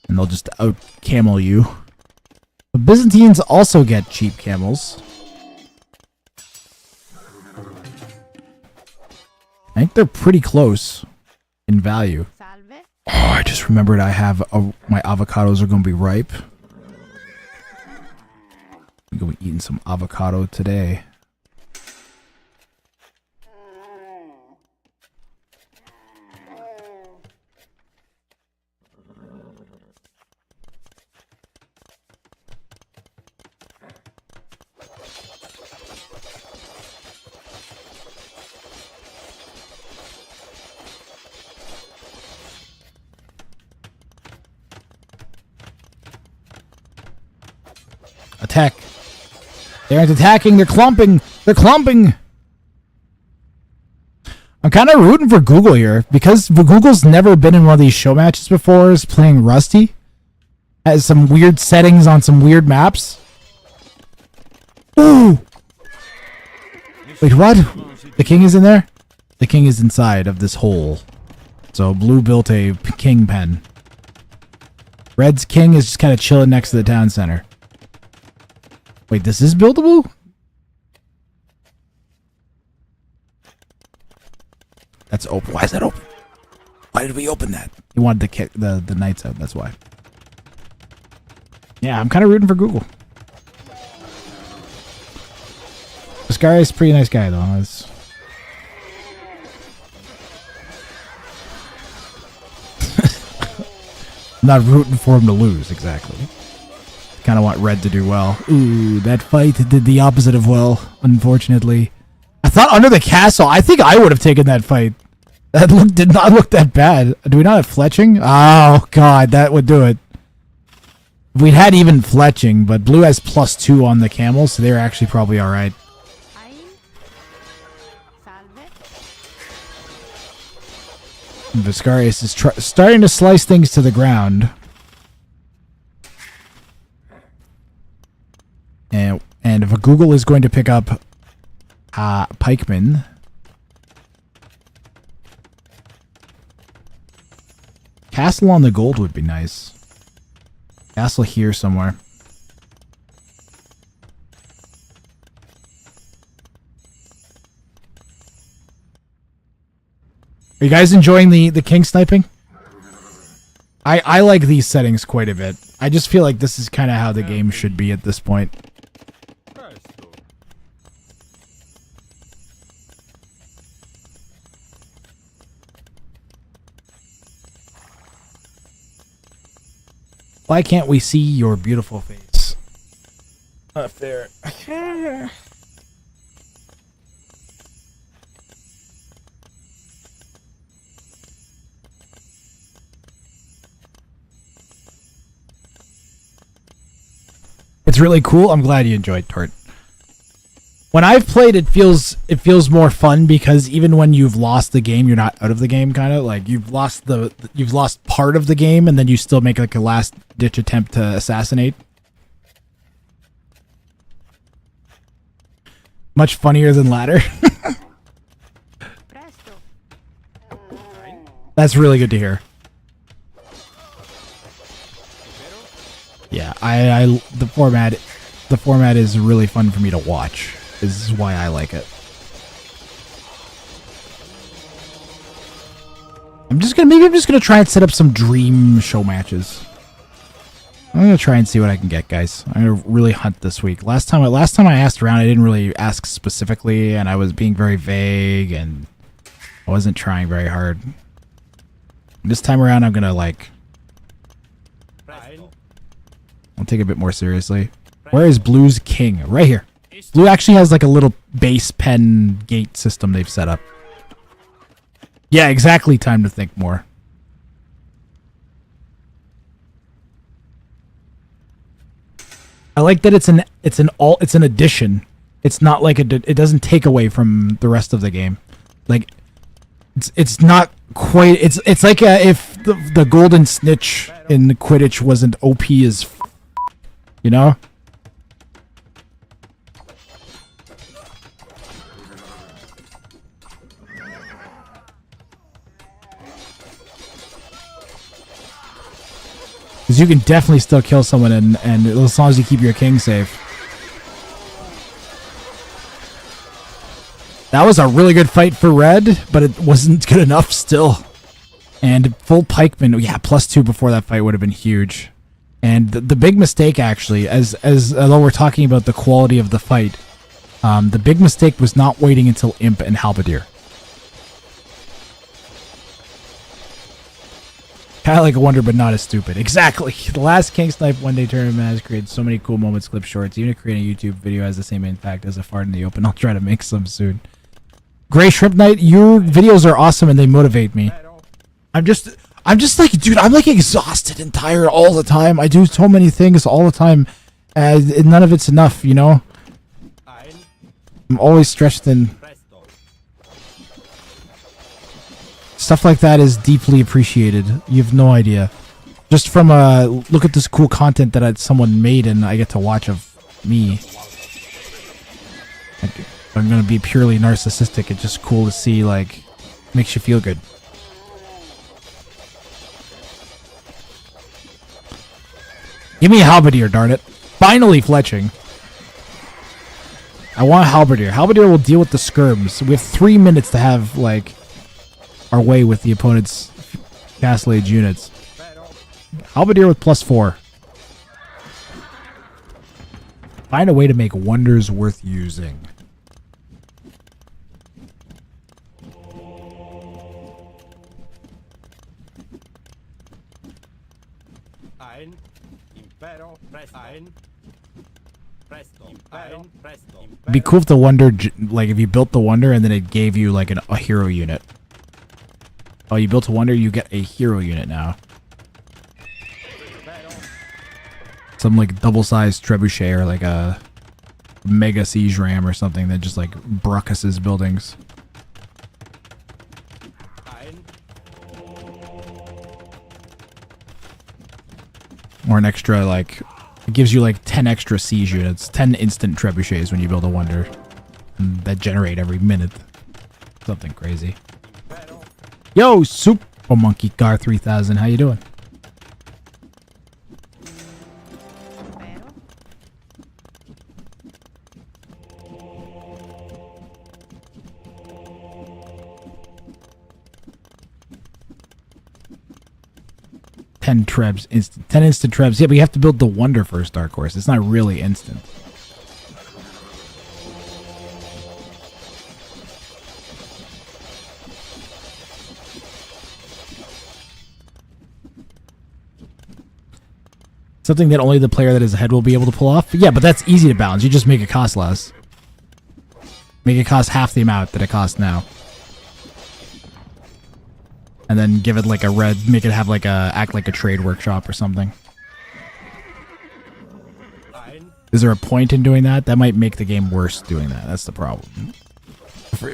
and they'll just out camel you. The Byzantines also get cheap camels. I think they're pretty close in value. Oh, I just remembered I have my avocados are going to be ripe. I'm going to be eating some avocado today. Attack. They aren't attacking, they're clumping. They're clumping. I'm kind of rooting for Google here because Google's never been in one of these show matches before, is playing Rusty. Has some weird settings on some weird maps. Ooh! Wait, what? The king is in there? The king is inside of this hole. So blue built a king pen. Red's king is just kind of chilling next to the town center. Wait, this is buildable? That's open. Why is that open? Why did we open that? He wanted to kick the knights out, that's why. Yeah, I'm kind of rooting for Google. This guy is a pretty nice guy, though. It's... not rooting for him to lose, exactly. Kind of want red to do well. Ooh, that fight did the opposite of well, unfortunately. I thought under the castle, I think I would have taken that fight. That did not look that bad. Do we not have fletching? Oh, God, that would do it. We'd had even fletching, but blue has +2 on the camels, so they're actually probably alright. Viscarius is starting to slice things to the ground. And if a Google is going to pick up Pikeman, castle on the gold would be nice. Castle here somewhere. Are you guys enjoying the king sniping? I like these settings quite a bit. I just feel like this is kind of how the game should be at this point. Why can't we see your beautiful face? Not fair. It's really cool. I'm glad you enjoyed Tort. When I've played, it feels more fun because even when you've lost the game, you're not out of the game. Kind of like you've lost part of the game, and then you still make like a last ditch attempt to assassinate. Much funnier than ladder. That's really good to hear. Yeah, the format is really fun for me to watch. This is why I like it. I'm just gonna try and set up some dream show matches. I'm gonna try and see what I can get, guys. I'm gonna really hunt this week. Last time I asked around, I didn't really ask specifically, and I was being very vague, and I wasn't trying very hard. This time around, I'm gonna I'll take it a bit more seriously. Where is Blue's king? Right here. Blue actually has like a little base pen gate system they've set up. Yeah, exactly. Time to think more. I like that it's an addition. It's not like it doesn't take away from the rest of the game. Like it's not quite. It's like if the golden snitch in Quidditch wasn't OP as, you know. Because you can definitely still kill someone, and as long as you keep your king safe. That was a really good fight for red, but it wasn't good enough still. And full pikeman, yeah, +2 before that fight would have been huge. And the big mistake, actually, as although we're talking about the quality of the fight, the big mistake was not waiting until Imp and Halberdier. Kind of like a wonder, but not as stupid. Exactly. The last King Snipe one-day tournament has created so many cool moments, clip shorts. Even if creating a YouTube video has the same impact as a fart in the open, I'll try to make some soon. Gray Shrimp Knight, your videos are awesome and they motivate me. I'm just like, dude, I'm like exhausted and tired all the time. I do so many things all the time, and none of it's enough, you know? I'm always stressed and stuff like that is deeply appreciated. You have no idea. Just from look at this cool content that someone made and I get to watch of me. I'm gonna be purely narcissistic. It's just cool to see, like, makes you feel good. Give me a Halberdier, darn it. Finally fletching. I want Halberdier. Halberdier will deal with the skirms. We have 3 minutes to have, like, our way with the opponent's Castle Age units. Halberdier with +4. Find a way to make wonders worth using. It'd be cool if the wonder, like, if you built the wonder and then it gave you like a hero unit. Oh, you built a wonder, you get a hero unit now. Some like double-sized trebuchet or like a mega siege ram or something that just like bruckuses buildings. Or an extra, like, it gives you like 10 extra siege units, 10 instant trebuchets when you build a wonder. And that generate every minute. Something crazy. Yo, Super Monkey Car 3000, how you doing? Ten trebs, instant, 10 instant trebs. Yeah, but you have to build the wonder first, Dark Horse. It's not really instant. Something that only the player that is ahead will be able to pull off? Yeah, but that's easy to balance. You just make it cost less. Make it cost half the amount that it costs now. And then give it like a red, make it have like a, act like a trade workshop or something. Is there a point in doing that? That might make the game worse doing that. That's the problem.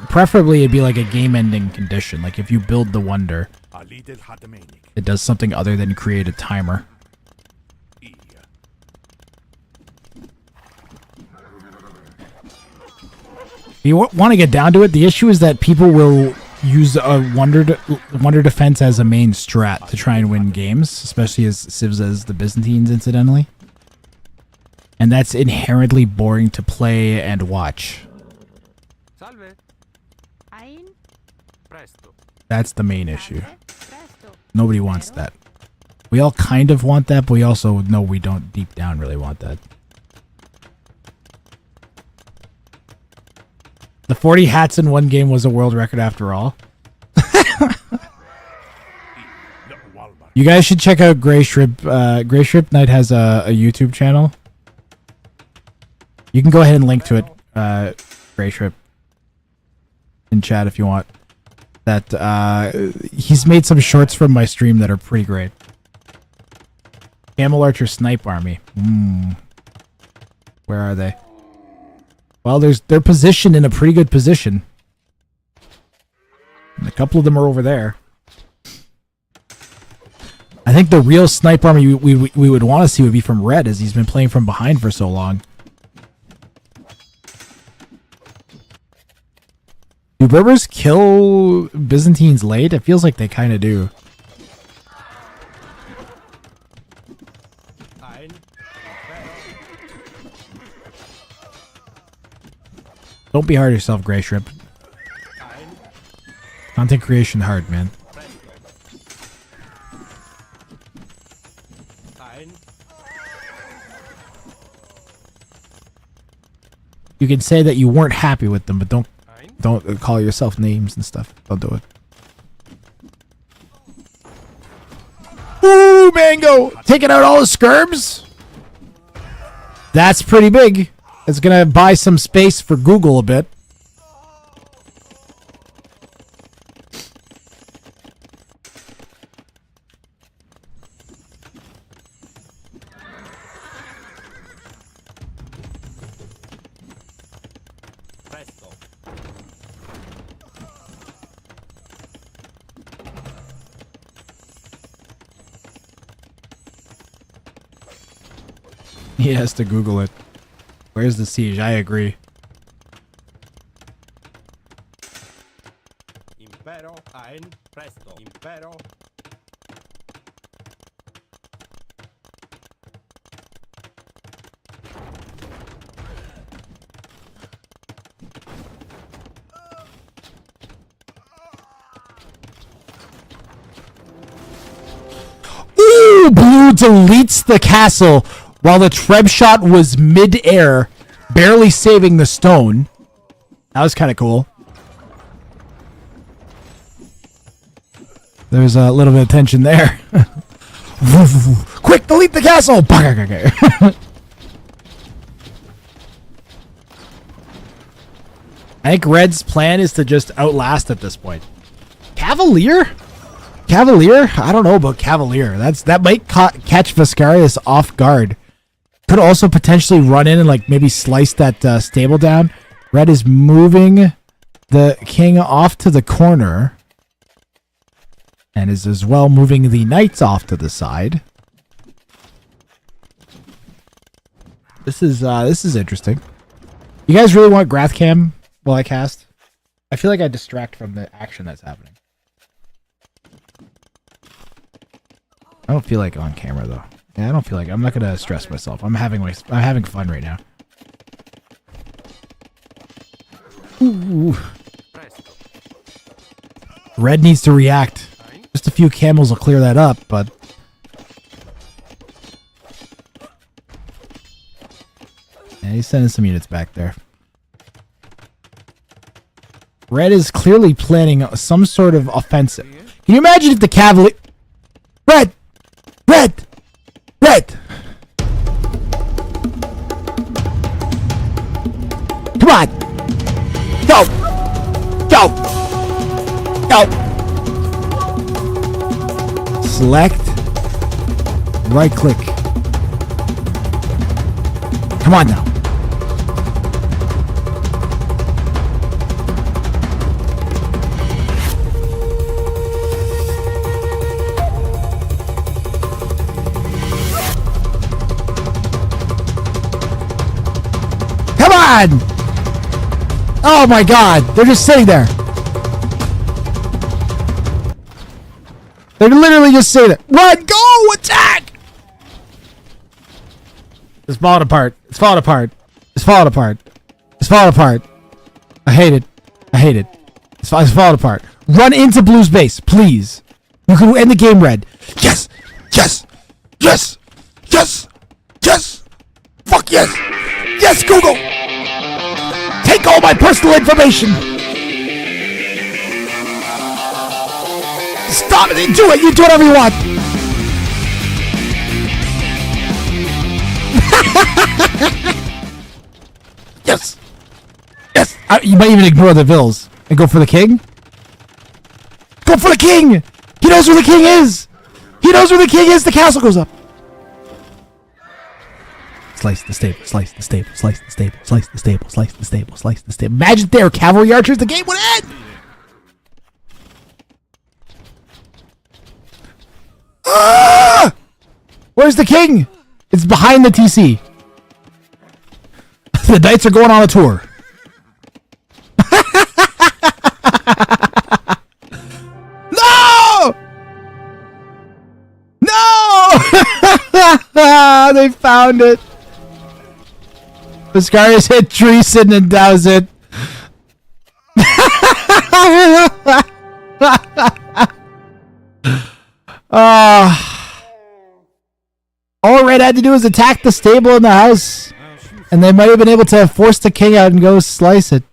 Preferably, it'd be like a game-ending condition. Like if you build the wonder, it does something other than create a timer. You want to get down to it, the issue is that people will use a wonder defense as a main strat to try and win games, especially as civs as the Byzantines, incidentally. And that's inherently boring to play and watch. That's the main issue. Nobody wants that. We all kind of want that, but we also know we don't deep down really want that. The 40 hats in one game was a world record after all. You guys should check out Gray Shrimp. Gray Shrimp Knight has a YouTube channel. You can go ahead and link to it, Gray Shrimp, in chat if you want. That he's made some shorts from my stream that are pretty great. Camel Archer Snipe Army. Where are they? Well, they're positioned in a pretty good position. And a couple of them are over there. I think the real Snipe Army we would want to see would be from Red, as he's been playing from behind for so long. Do Berbers kill Byzantines late? It feels like they kind of do. Don't be hard on yourself, Gray Shrimp. Content creation hard, man. You can say that you weren't happy with them, but don't call yourself names and stuff. Don't do it. Ooh, Mango! Taking out all the skirms? That's pretty big. It's gonna buy some space for Google a bit. He has to Google it. Where's the siege? I agree. Impero ein presto. Impero. Ooh, blue deletes the castle while the Trebshot was mid-air, barely saving the stone. That was kind of cool. There's a little bit of tension there. Quick, delete the castle! I think Red's plan is to just outlast at this point. Cavalier? Cavalier? I don't know about Cavalier. That might catch Viscarius off guard. Could also potentially run in and like maybe slice that stable down. Red is moving the king off to the corner. And is as well moving the knights off to the side. This is interesting. You guys really want Grathcam while I cast? I feel like I distract from the action that's happening. I don't feel like on camera though. Yeah, I don't feel like I'm not gonna stress myself. I'm having fun right now. Ooh. Red needs to react. Just a few camels will clear that up, but yeah, he's sending some units back there. Red is clearly planning some sort of offensive. Can you imagine if the cavalry... Red! Red! Red! Come on! Go! Go! Go! Select. Right click. Come on now. Come on! Oh my god, they're just sitting there. They're literally just sitting there. Run, go, attack! It's falling apart. It's falling apart. It's falling apart. It's falling apart. I hate it. I hate it. It's falling apart. Run into Blue's base, please. You can end the game red. Yes! Yes! Yes! Yes! Yes! Fuck yes! Yes, Google! Take all my personal information! Stop it! Do it! You do whatever you want! Yes! Yes! You might even ignore the vills and go for the king. Go for the king! He knows where the king is! He knows where the king is! The castle goes up! Slice the stable, slice the stable, slice the stable, slice the stable, slice the stable, slice the stable. Imagine there were cavalry archers, the game would end! Ah! Where's the king? It's behind the TC. The knights are going on a tour. No! No! They found it. Viscarius hit treason and does it. All Red had to do was attack the stable in the house, and they might have been able to force the king out and go slice it.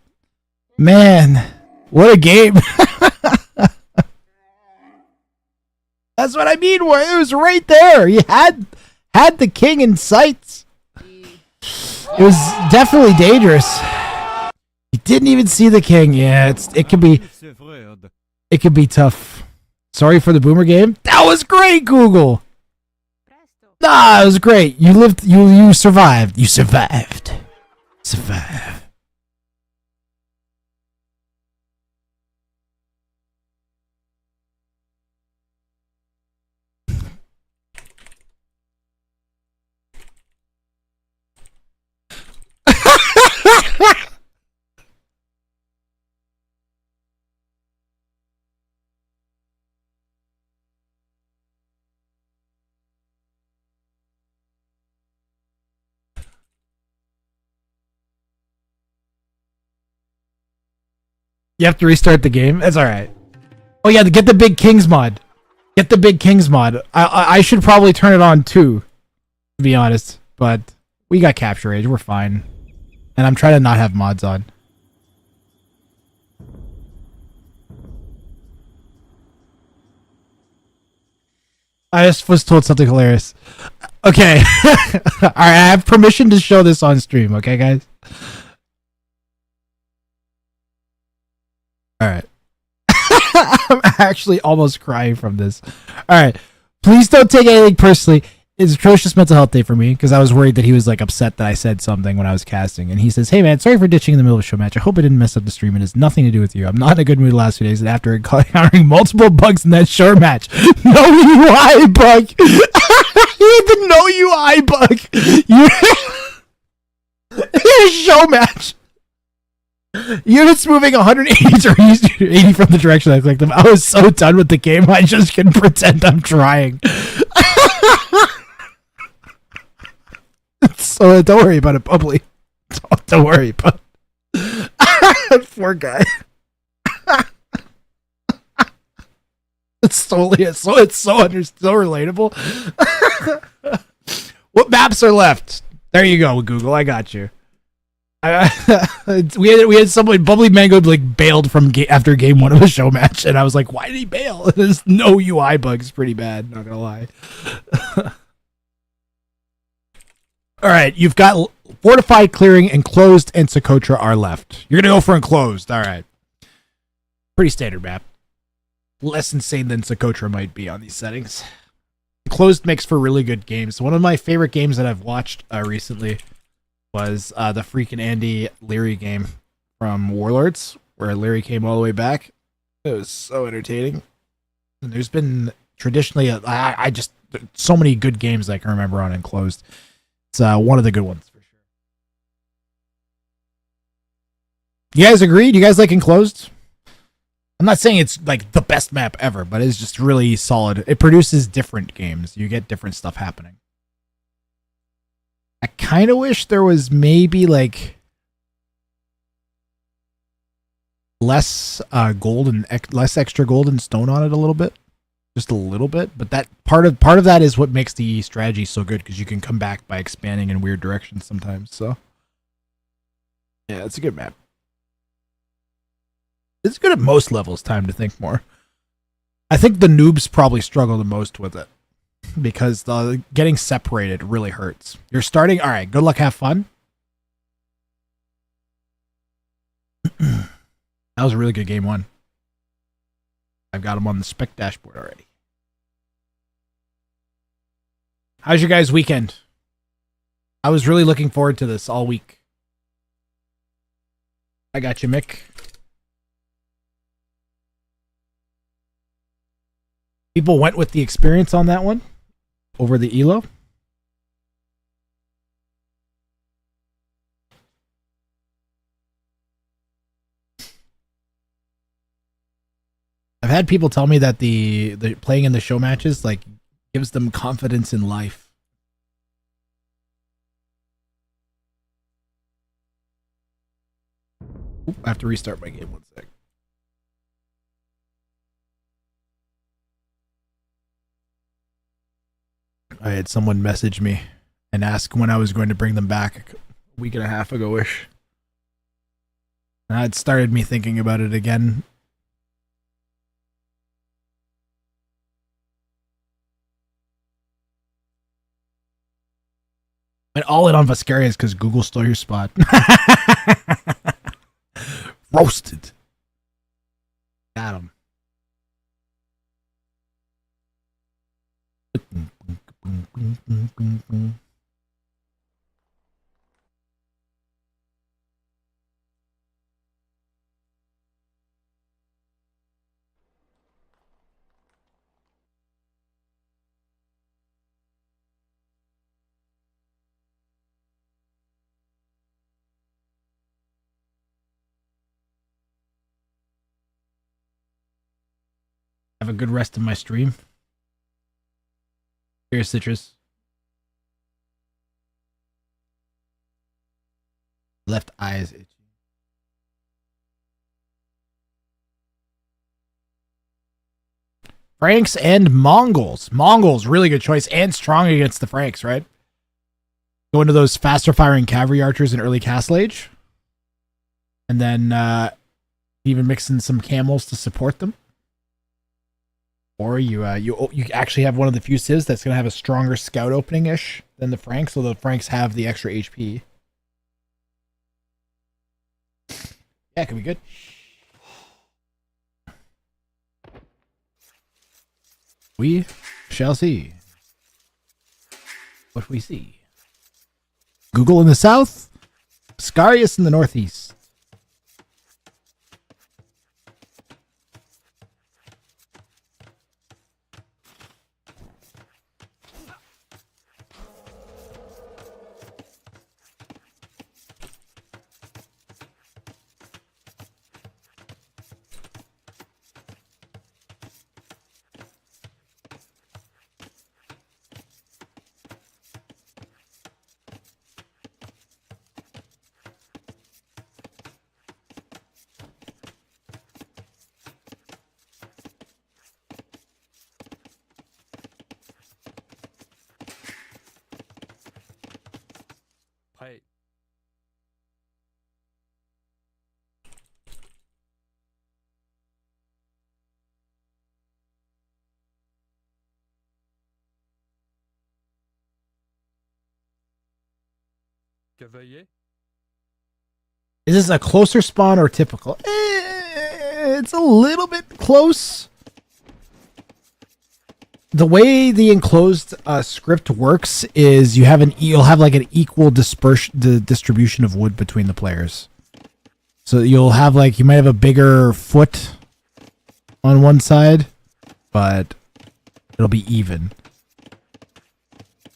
Man, what a game. That's what I mean. It was right there. You had the king in sights. It was definitely dangerous. You didn't even see the king. Yeah, it could be tough. Sorry for the boomer game. That was great, Google. Nah, it was great. You lived. You survived. You survived. Survive. You have to restart the game. That's all right. Oh yeah, get the big Kings mod. Get the big Kings mod. I should probably turn it on too, to be honest. But we got capture age. We're fine. And I'm trying to not have mods on. I just was told something hilarious. Okay. All right, I have permission to show this on stream. Okay, guys. All right. I'm actually almost crying from this. All right. Please don't take anything personally. It's atrocious mental health day for me because I was worried that he was like upset that I said something when I was casting. And he says, "Hey man, sorry for ditching in the middle of a show match. I hope I didn't mess up the stream. It has nothing to do with you. I'm not in a good mood the last few days. And after encountering multiple bugs in that show match, no UI bug. The no UI bug. You show match. Units moving 180 degrees 80 from the direction I clicked them. I was so done with the game, I just couldn't pretend I'm trying. So don't worry about it, Bubbly. Don't worry about it. Poor guy. It's totally so relatable. What maps are left? There you go, Google. I got you. We had someone, Bubbly Mango, like bailed from after game one of a show match, and I was like, why did he bail? There's no UI bugs, pretty bad, not gonna lie. All right, you've got fortified, clearing, enclosed, and Socotra are left. You're gonna go for enclosed. All right, pretty standard map. Less insane than Socotra might be on these settings. Enclosed makes for really good games. One of my favorite games that I've watched recently. was the freaking Andy Leary game from Warlords, where Leary came all the way back. It was so entertaining. And there's been traditionally, I just so many good games I can remember on Enclosed. It's one of the good ones for sure. You guys agree? Do you guys like Enclosed? I'm not saying it's like the best map ever, but it's just really solid. It produces different games. You get different stuff happening. I kind of wish there was maybe like less gold and less extra gold and stone on it a little bit, just a little bit. But that part of that is what makes the strategy so good, because you can come back by expanding in weird directions sometimes. So yeah, it's a good map. It's good at most levels. Time to think more. I think the noobs probably struggle the most with it, because the getting separated really hurts. You're starting, all right, good luck, have fun. That was a really good game one. I've got them on the spec dashboard already. How's your guys' weekend? I was really looking forward to this all week. I got you, Mick. People went with the experience on that one over the ELO. I've had people tell me that the playing in the show matches like gives them confidence in life. Oop, I have to restart my game 1 sec. I had someone message me and ask when I was going to bring them back a week and a half ago-ish. And it started me thinking about it again. Went all in on Vascarius because Google stole your spot. Roasted. Got him. Have a good rest of my stream. Here's Citrus. Left eye is itchy. Franks and Mongols. Mongols, really good choice and strong against the Franks, right? Go into those faster firing cavalry archers in early Castle Age. And then even mix in some camels to support them. Or you actually have one of the few civs that's going to have a stronger scout opening-ish than the Franks, so the Franks have the extra HP. Yeah, it could be good. We shall see what we see. Google in the south, Scarius in the northeast. Prêt. Cavalier. Is this a closer spawn or typical? It's a little bit close. the way the enclosed script works is you'll have like an equal distribution of wood between the players. So you'll have like, you might have a bigger foot on one side, but it'll be even.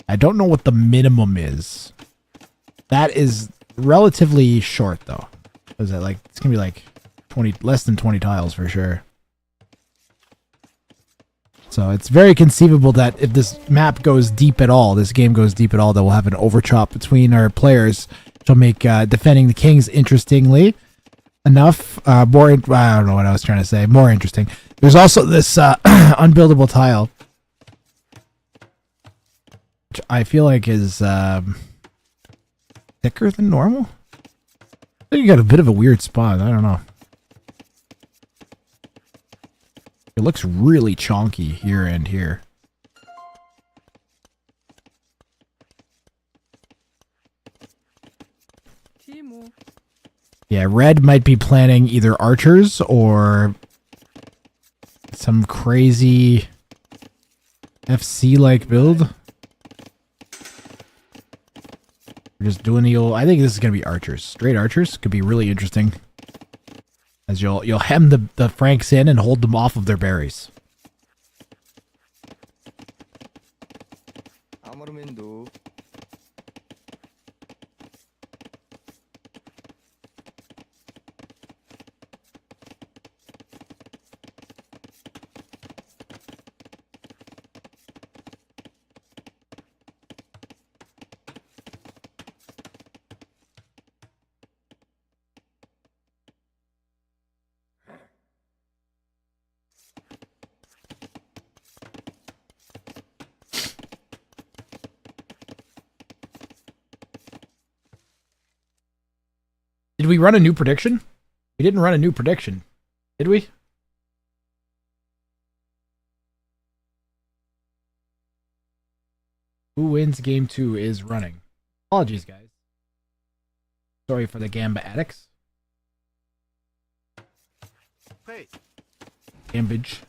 I don't know what the minimum is. That is relatively short though. What is that like? It's gonna be like 20, less than 20 tiles for sure. So it's very conceivable that if this map goes deep at all, this game goes deep at all, that we'll have an overchop between our players, which will make defending the kings interestingly enough. I don't know what I was trying to say. More interesting. There's also this unbuildable tile, which I feel like is thicker than normal. I think you got a bit of a weird spawn. I don't know. It looks really chonky here and here. Yeah, red might be planning either archers or some crazy FC-like build. We're just doing the old... I think this is going to be archers. Straight archers could be really interesting. As you'll hem the Franks in and hold them off of their berries. Did we run a new prediction? We didn't run a new prediction, did we? Who wins game 2 is running. Apologies, guys. Sorry for the Gamba addicts. Hey. Gambage.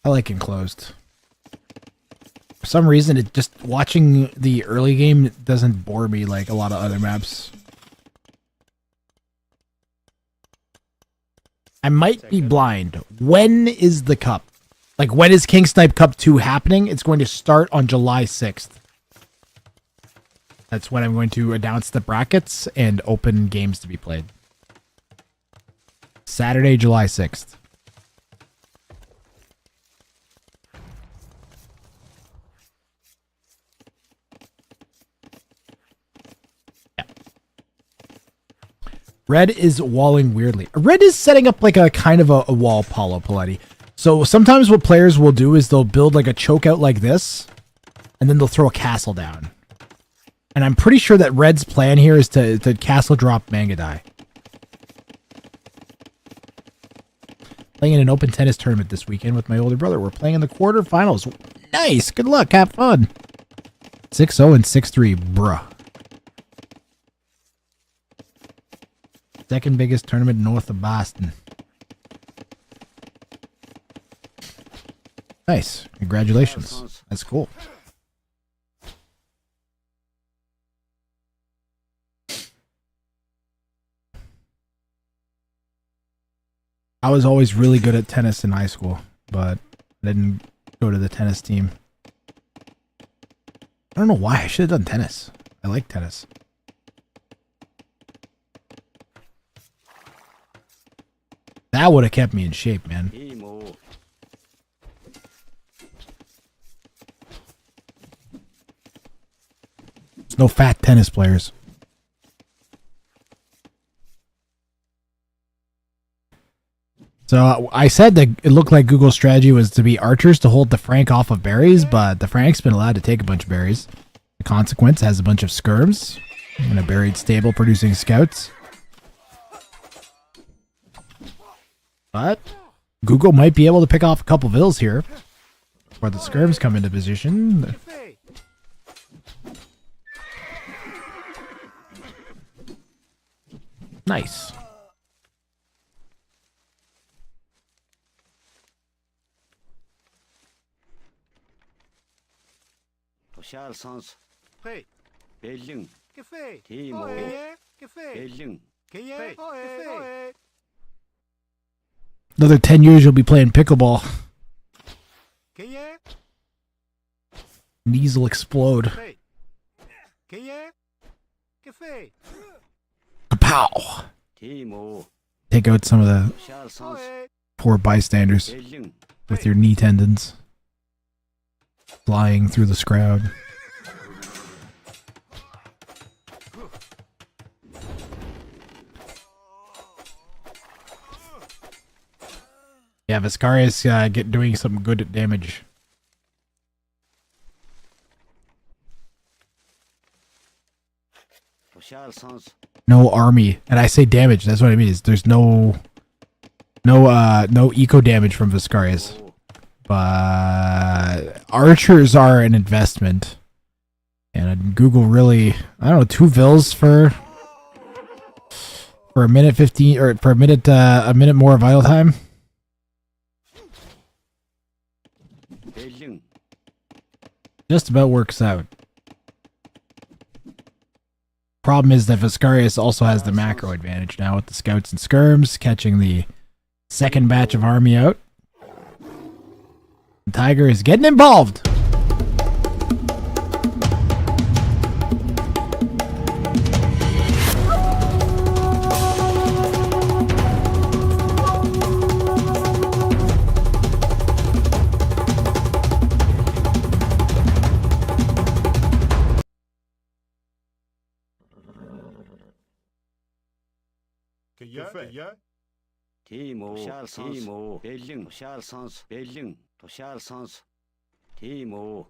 I like enclosed. For some reason, it just watching the early game doesn't bore me like a lot of other maps. I might be blind. When is the cup? Like, when is King Snipe Cup 2 happening? It's going to start on July 6th. That's when I'm going to announce the brackets and open games to be played. Saturday, July 6th. Red is walling weirdly. Red is setting up like a kind of a wall, Paulo Paletti. So sometimes what players will do is they'll build like a choke out like this, and then they'll throw a castle down. And I'm pretty sure that Red's plan here is to castle drop Mangadai. Playing in an open tennis tournament this weekend with my older brother. We're playing in the quarterfinals. Nice. Good luck. Have fun. 6-0 and 6-3. Bruh. Second biggest tournament north of Boston. Nice. Congratulations. That's cool. I was always really good at tennis in high school, but I didn't go to the tennis team. I don't know why. I should have done tennis. I like tennis. That would have kept me in shape, man. There's no fat tennis players. So I said that it looked like Google's strategy was to be archers to hold the Frank off of berries, but the Frank's been allowed to take a bunch of berries. The consequence has a bunch of skirms and a buried stable producing scouts. But Google might be able to pick off a couple vills here before the skirms come into position. Nice. Hey. Belling. Cafe. Timo. Cafe. Belling. Another 10 years you'll be playing pickleball. Knees will explode. Kapow! Timo. Take out some of the poor bystanders Belling. with your knee tendons flying through this crowd. Yeah, Viscarius doing some good damage. No army, and I say damage. That's what I mean. Is there's no eco damage from Viscarius, but archers are an investment, and Google really, I don't know, 2 vills for a minute 15 or for a minute more vital time. Just about works out. Problem is that Viscarius also has the macro advantage now with the scouts and skirms catching the second batch of army out. The Tiger is getting involved. Timo. Timo. Belling. Belling. Timo.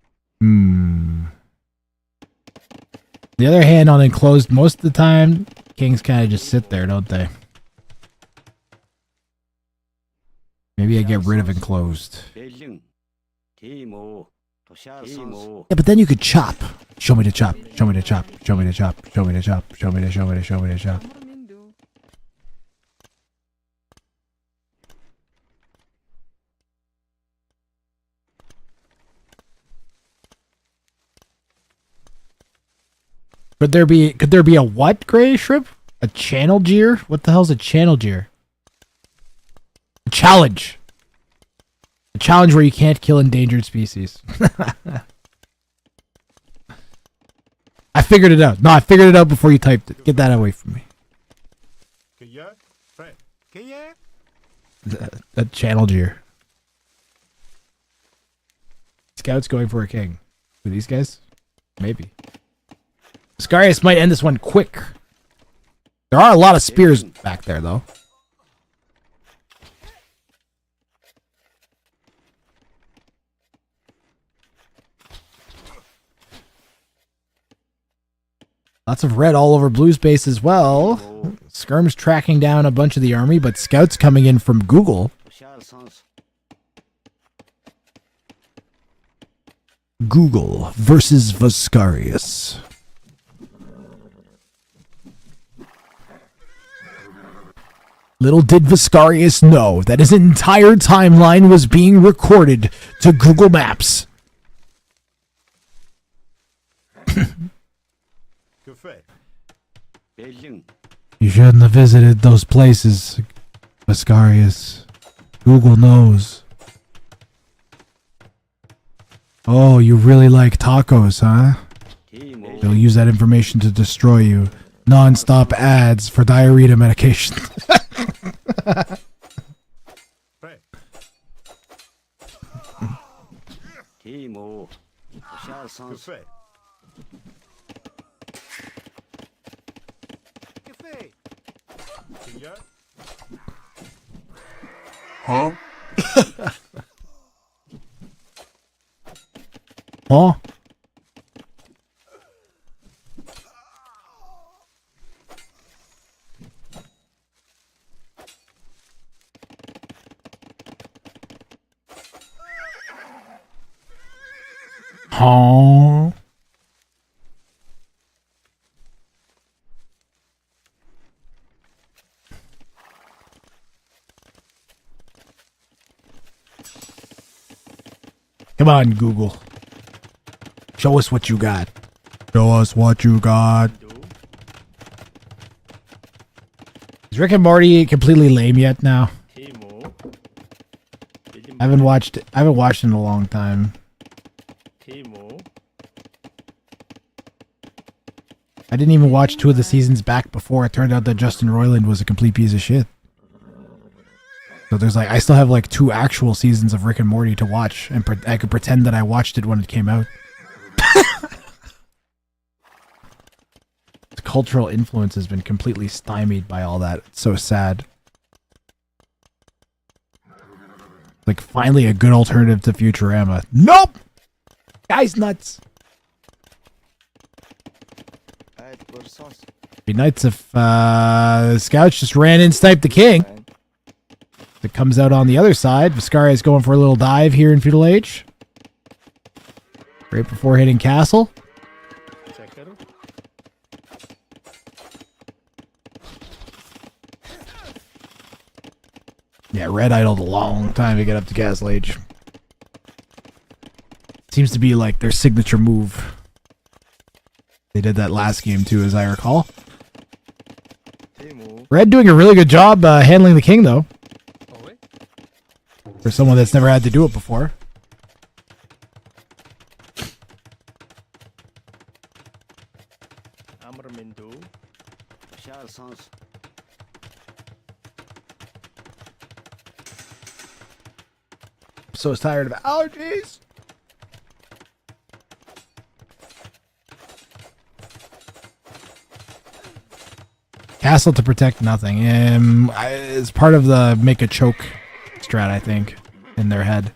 The other hand on enclosed, most of the time, kings kind of just sit there, don't they? Maybe I get rid of enclosed. Belling. Timo. Yeah, but then you could chop. Show me the chop. Show me the chop. Show me the chop. Show me the chop. Show me the chop. Could there be a what, Gray Shrimp? A channel jeer? What the hell's a channel jeer? A challenge. A challenge where you can't kill endangered species. I figured it out. No, I figured it out before you typed it. Get that away from me. A channel jeer. Scouts going for a king. Who, these guys? Maybe. Scarius might end this one quick. There are a lot of spears back there, though. Lots of red all over blue space as well. Skirm's tracking down a bunch of the army, but scouts coming in from Google. Google versus Viscarius. Little did Viscarius know that his entire timeline was being recorded to Google Maps. You shouldn't have visited those places, Viscarius. Google knows. Oh, you really like tacos, huh? They'll use that information to destroy you. Non-stop ads for diarrhea medication. Messenger. Huh? Huh? Come on, Google. Show us what you got. Show us what you got. Is Rick and Morty completely lame yet now? 티모 I haven't watched it in a long time. 티모 I didn't even watch 2 of the seasons back before it turned out that Justin Roiland was a complete piece of shit. So there's like, I still have like 2 actual seasons of Rick and Morty to watch, and I could pretend that I watched it when it came out. The cultural influence has been completely stymied by all that. It's so sad. Like, finally a good alternative to Futurama. Nope! Guy's nuts. Be nice if the scouts just ran in, sniped the king. It comes out on the other side. Viscaria is going for a little dive here in Feudal Age. Right before hitting castle. Yeah, Red idled a long time to get up to Castle Age. Seems to be like their signature move. They did that last game too, as I recall. Red doing a really good job handling the king, though. For someone that's never had to do it before. So tired of allergies. Castle to protect nothing. It's part of the make a choke strat, I think, in their head.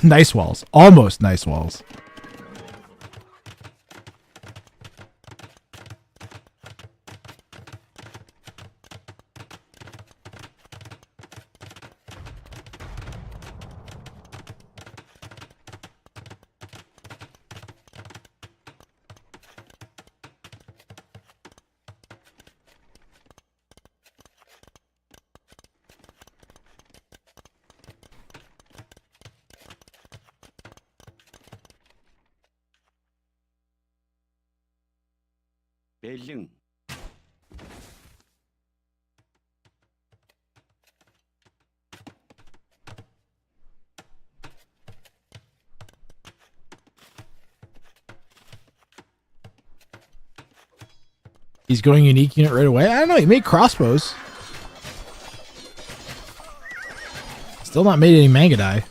Nice walls. Almost nice walls. 벨링 He's going unique unit right away. I don't know. He made crossbows. Still not made any manga die.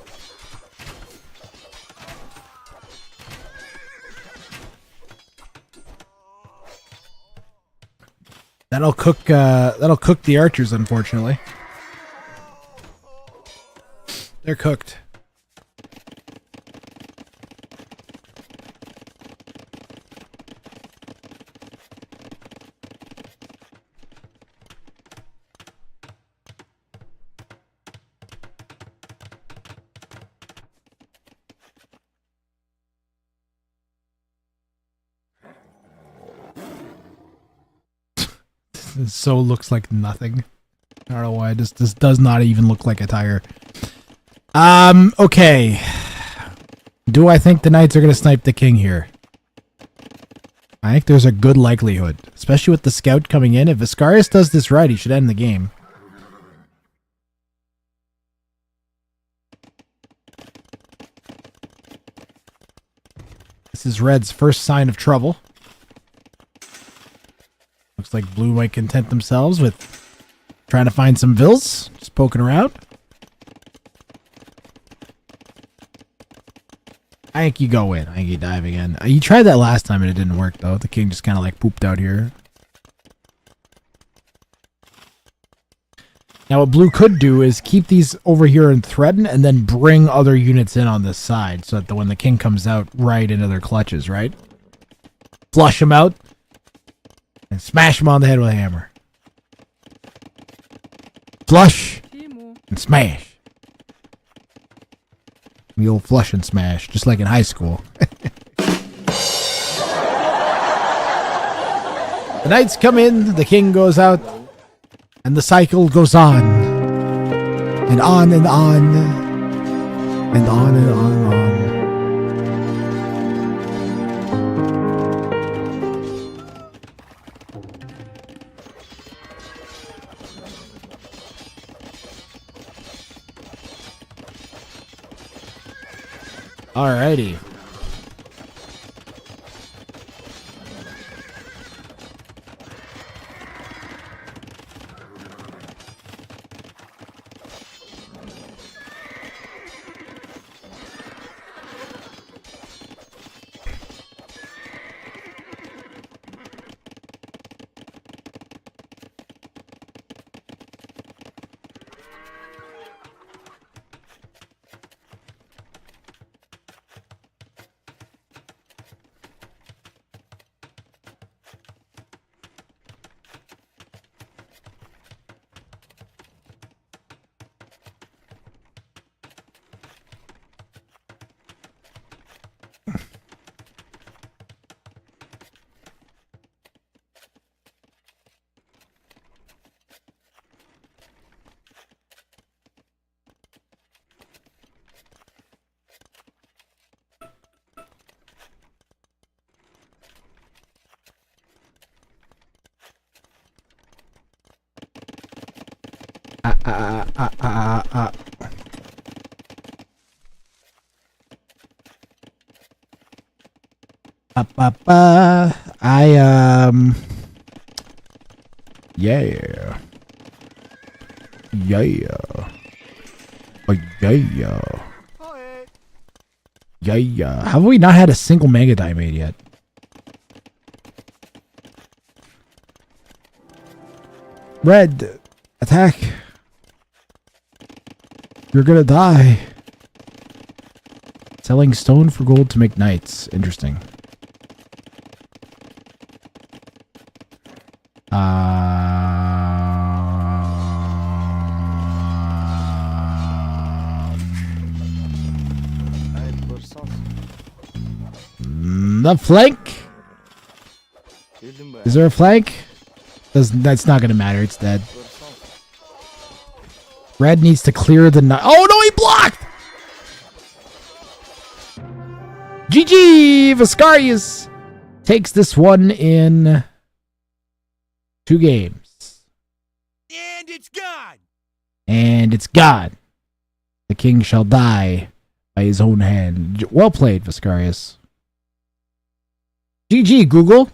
That'll cook the archers, unfortunately. They're cooked. This so looks like nothing. I don't know why. This does not even look like a tire. Okay. Do I think the knights are going to snipe the king here? I think there's a good likelihood. Especially with the scout coming in. If Viscarius does this right, he should end the game. This is Red's first sign of trouble. Looks like Blue might content themselves with trying to find some vills. Just poking around. I think you go in. I think you dive again. You tried that last time and it didn't work though. The king just kind of like pooped out here. Now what blue could do is keep these over here and threaten and then bring other units in on this side so that when the king comes out right into their clutches, right? Flush them out and smash them on the head with a hammer. Flush and smash. The old flush and smash, just like in high school. The knights come in, the king goes out, and the cycle goes on. And on and on. And on and on and on. Alrighty. Yeah. Oh, yeah. Have we not had a single mega die made yet? Red, attack. You're gonna die. Selling stone for gold to make knights. Interesting. The flank? Is there a flank? That's not gonna matter. It's dead. Red needs to clear the knight. Oh no, he blocked! GG! Viscarius takes this one in 2 games. And it's gone! And it's gone. The king shall die by his own hand. Well played, Viscarius. GG, Google.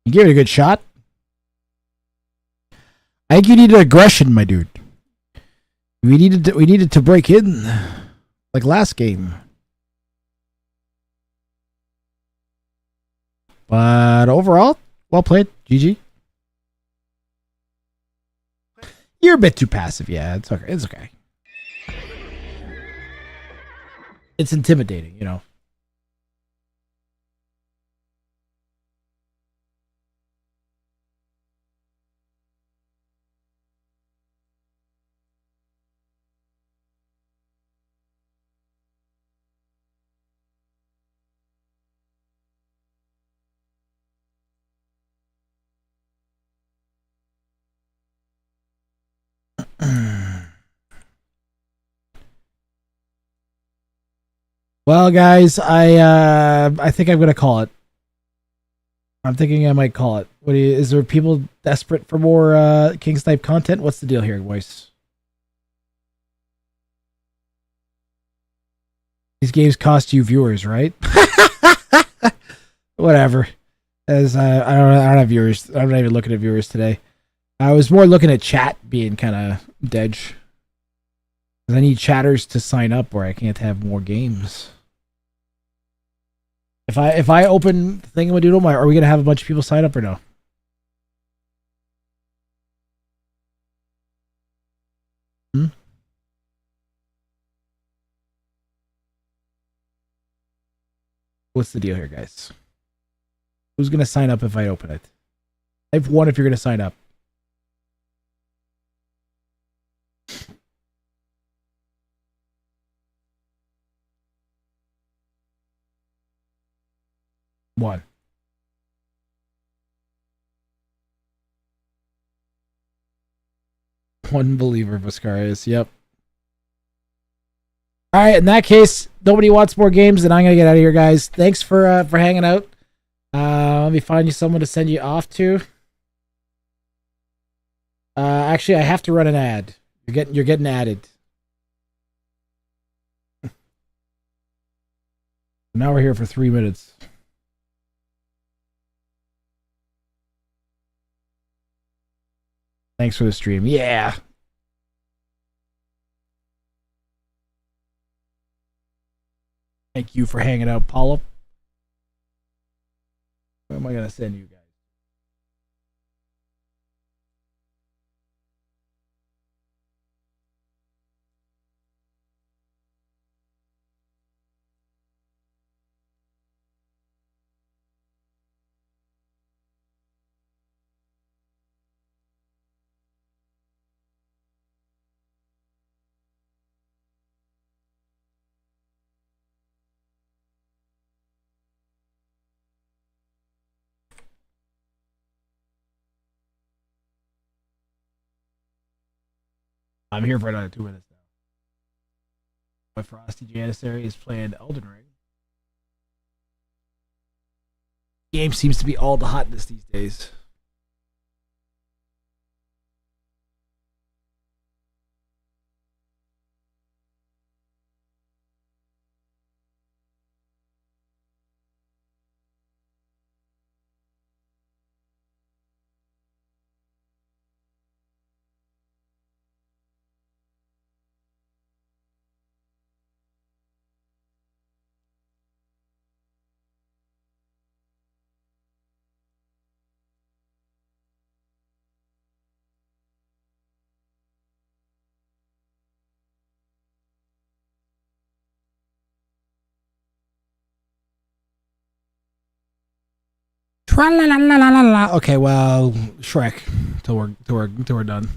You gave it a good shot. I think you needed aggression, my dude. We needed to break in like last game. But overall, well played. GG. You're a bit too passive. Yeah, it's okay. It's okay. It's intimidating, you know. Well, guys, I think I'm gonna call it. I'm thinking I might call it. Is there people desperate for more King Snipe content? What's the deal here, boys? These games cost you viewers, right? Whatever. As I don't have viewers. I'm not even looking at viewers today. I was more looking at chat being kind of dead. 'Cause I need chatters to sign up, or I can't have more games. If I open Thingamadoodle, are we gonna have a bunch of people sign up or no? Hmm? What's the deal here, guys? Who's gonna sign up if I open it? Type 1 if you're gonna sign up. One. One believer, Viscarius. Yep. All right. In that case, nobody wants more games, then I'm gonna get out of here, guys. Thanks for hanging out. Let me find you someone to send you off to. Actually, I have to run an ad. You're getting added. Now we're here for 3 minutes. Thanks for the stream. Yeah. Thank you for hanging out, Paula. Where am I gonna send you guys? I'm here for another 2 minutes now. My Frosty Janissary is playing Elden Ring. Game seems to be all the hotness these days. Okay, well, Shrek till we're done.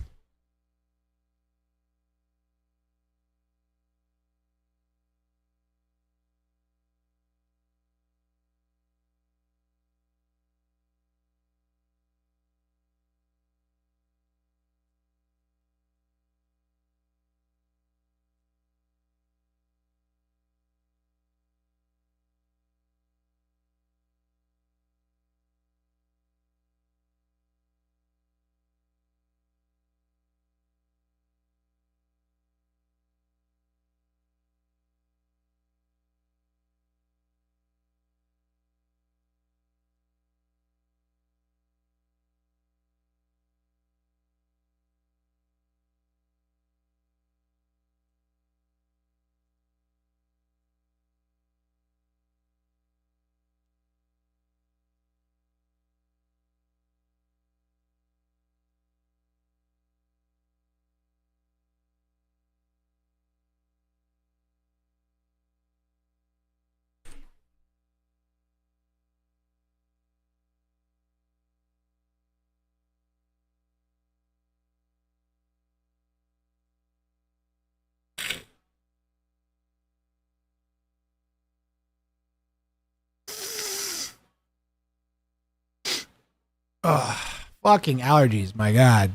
Ugh, fucking allergies, my god.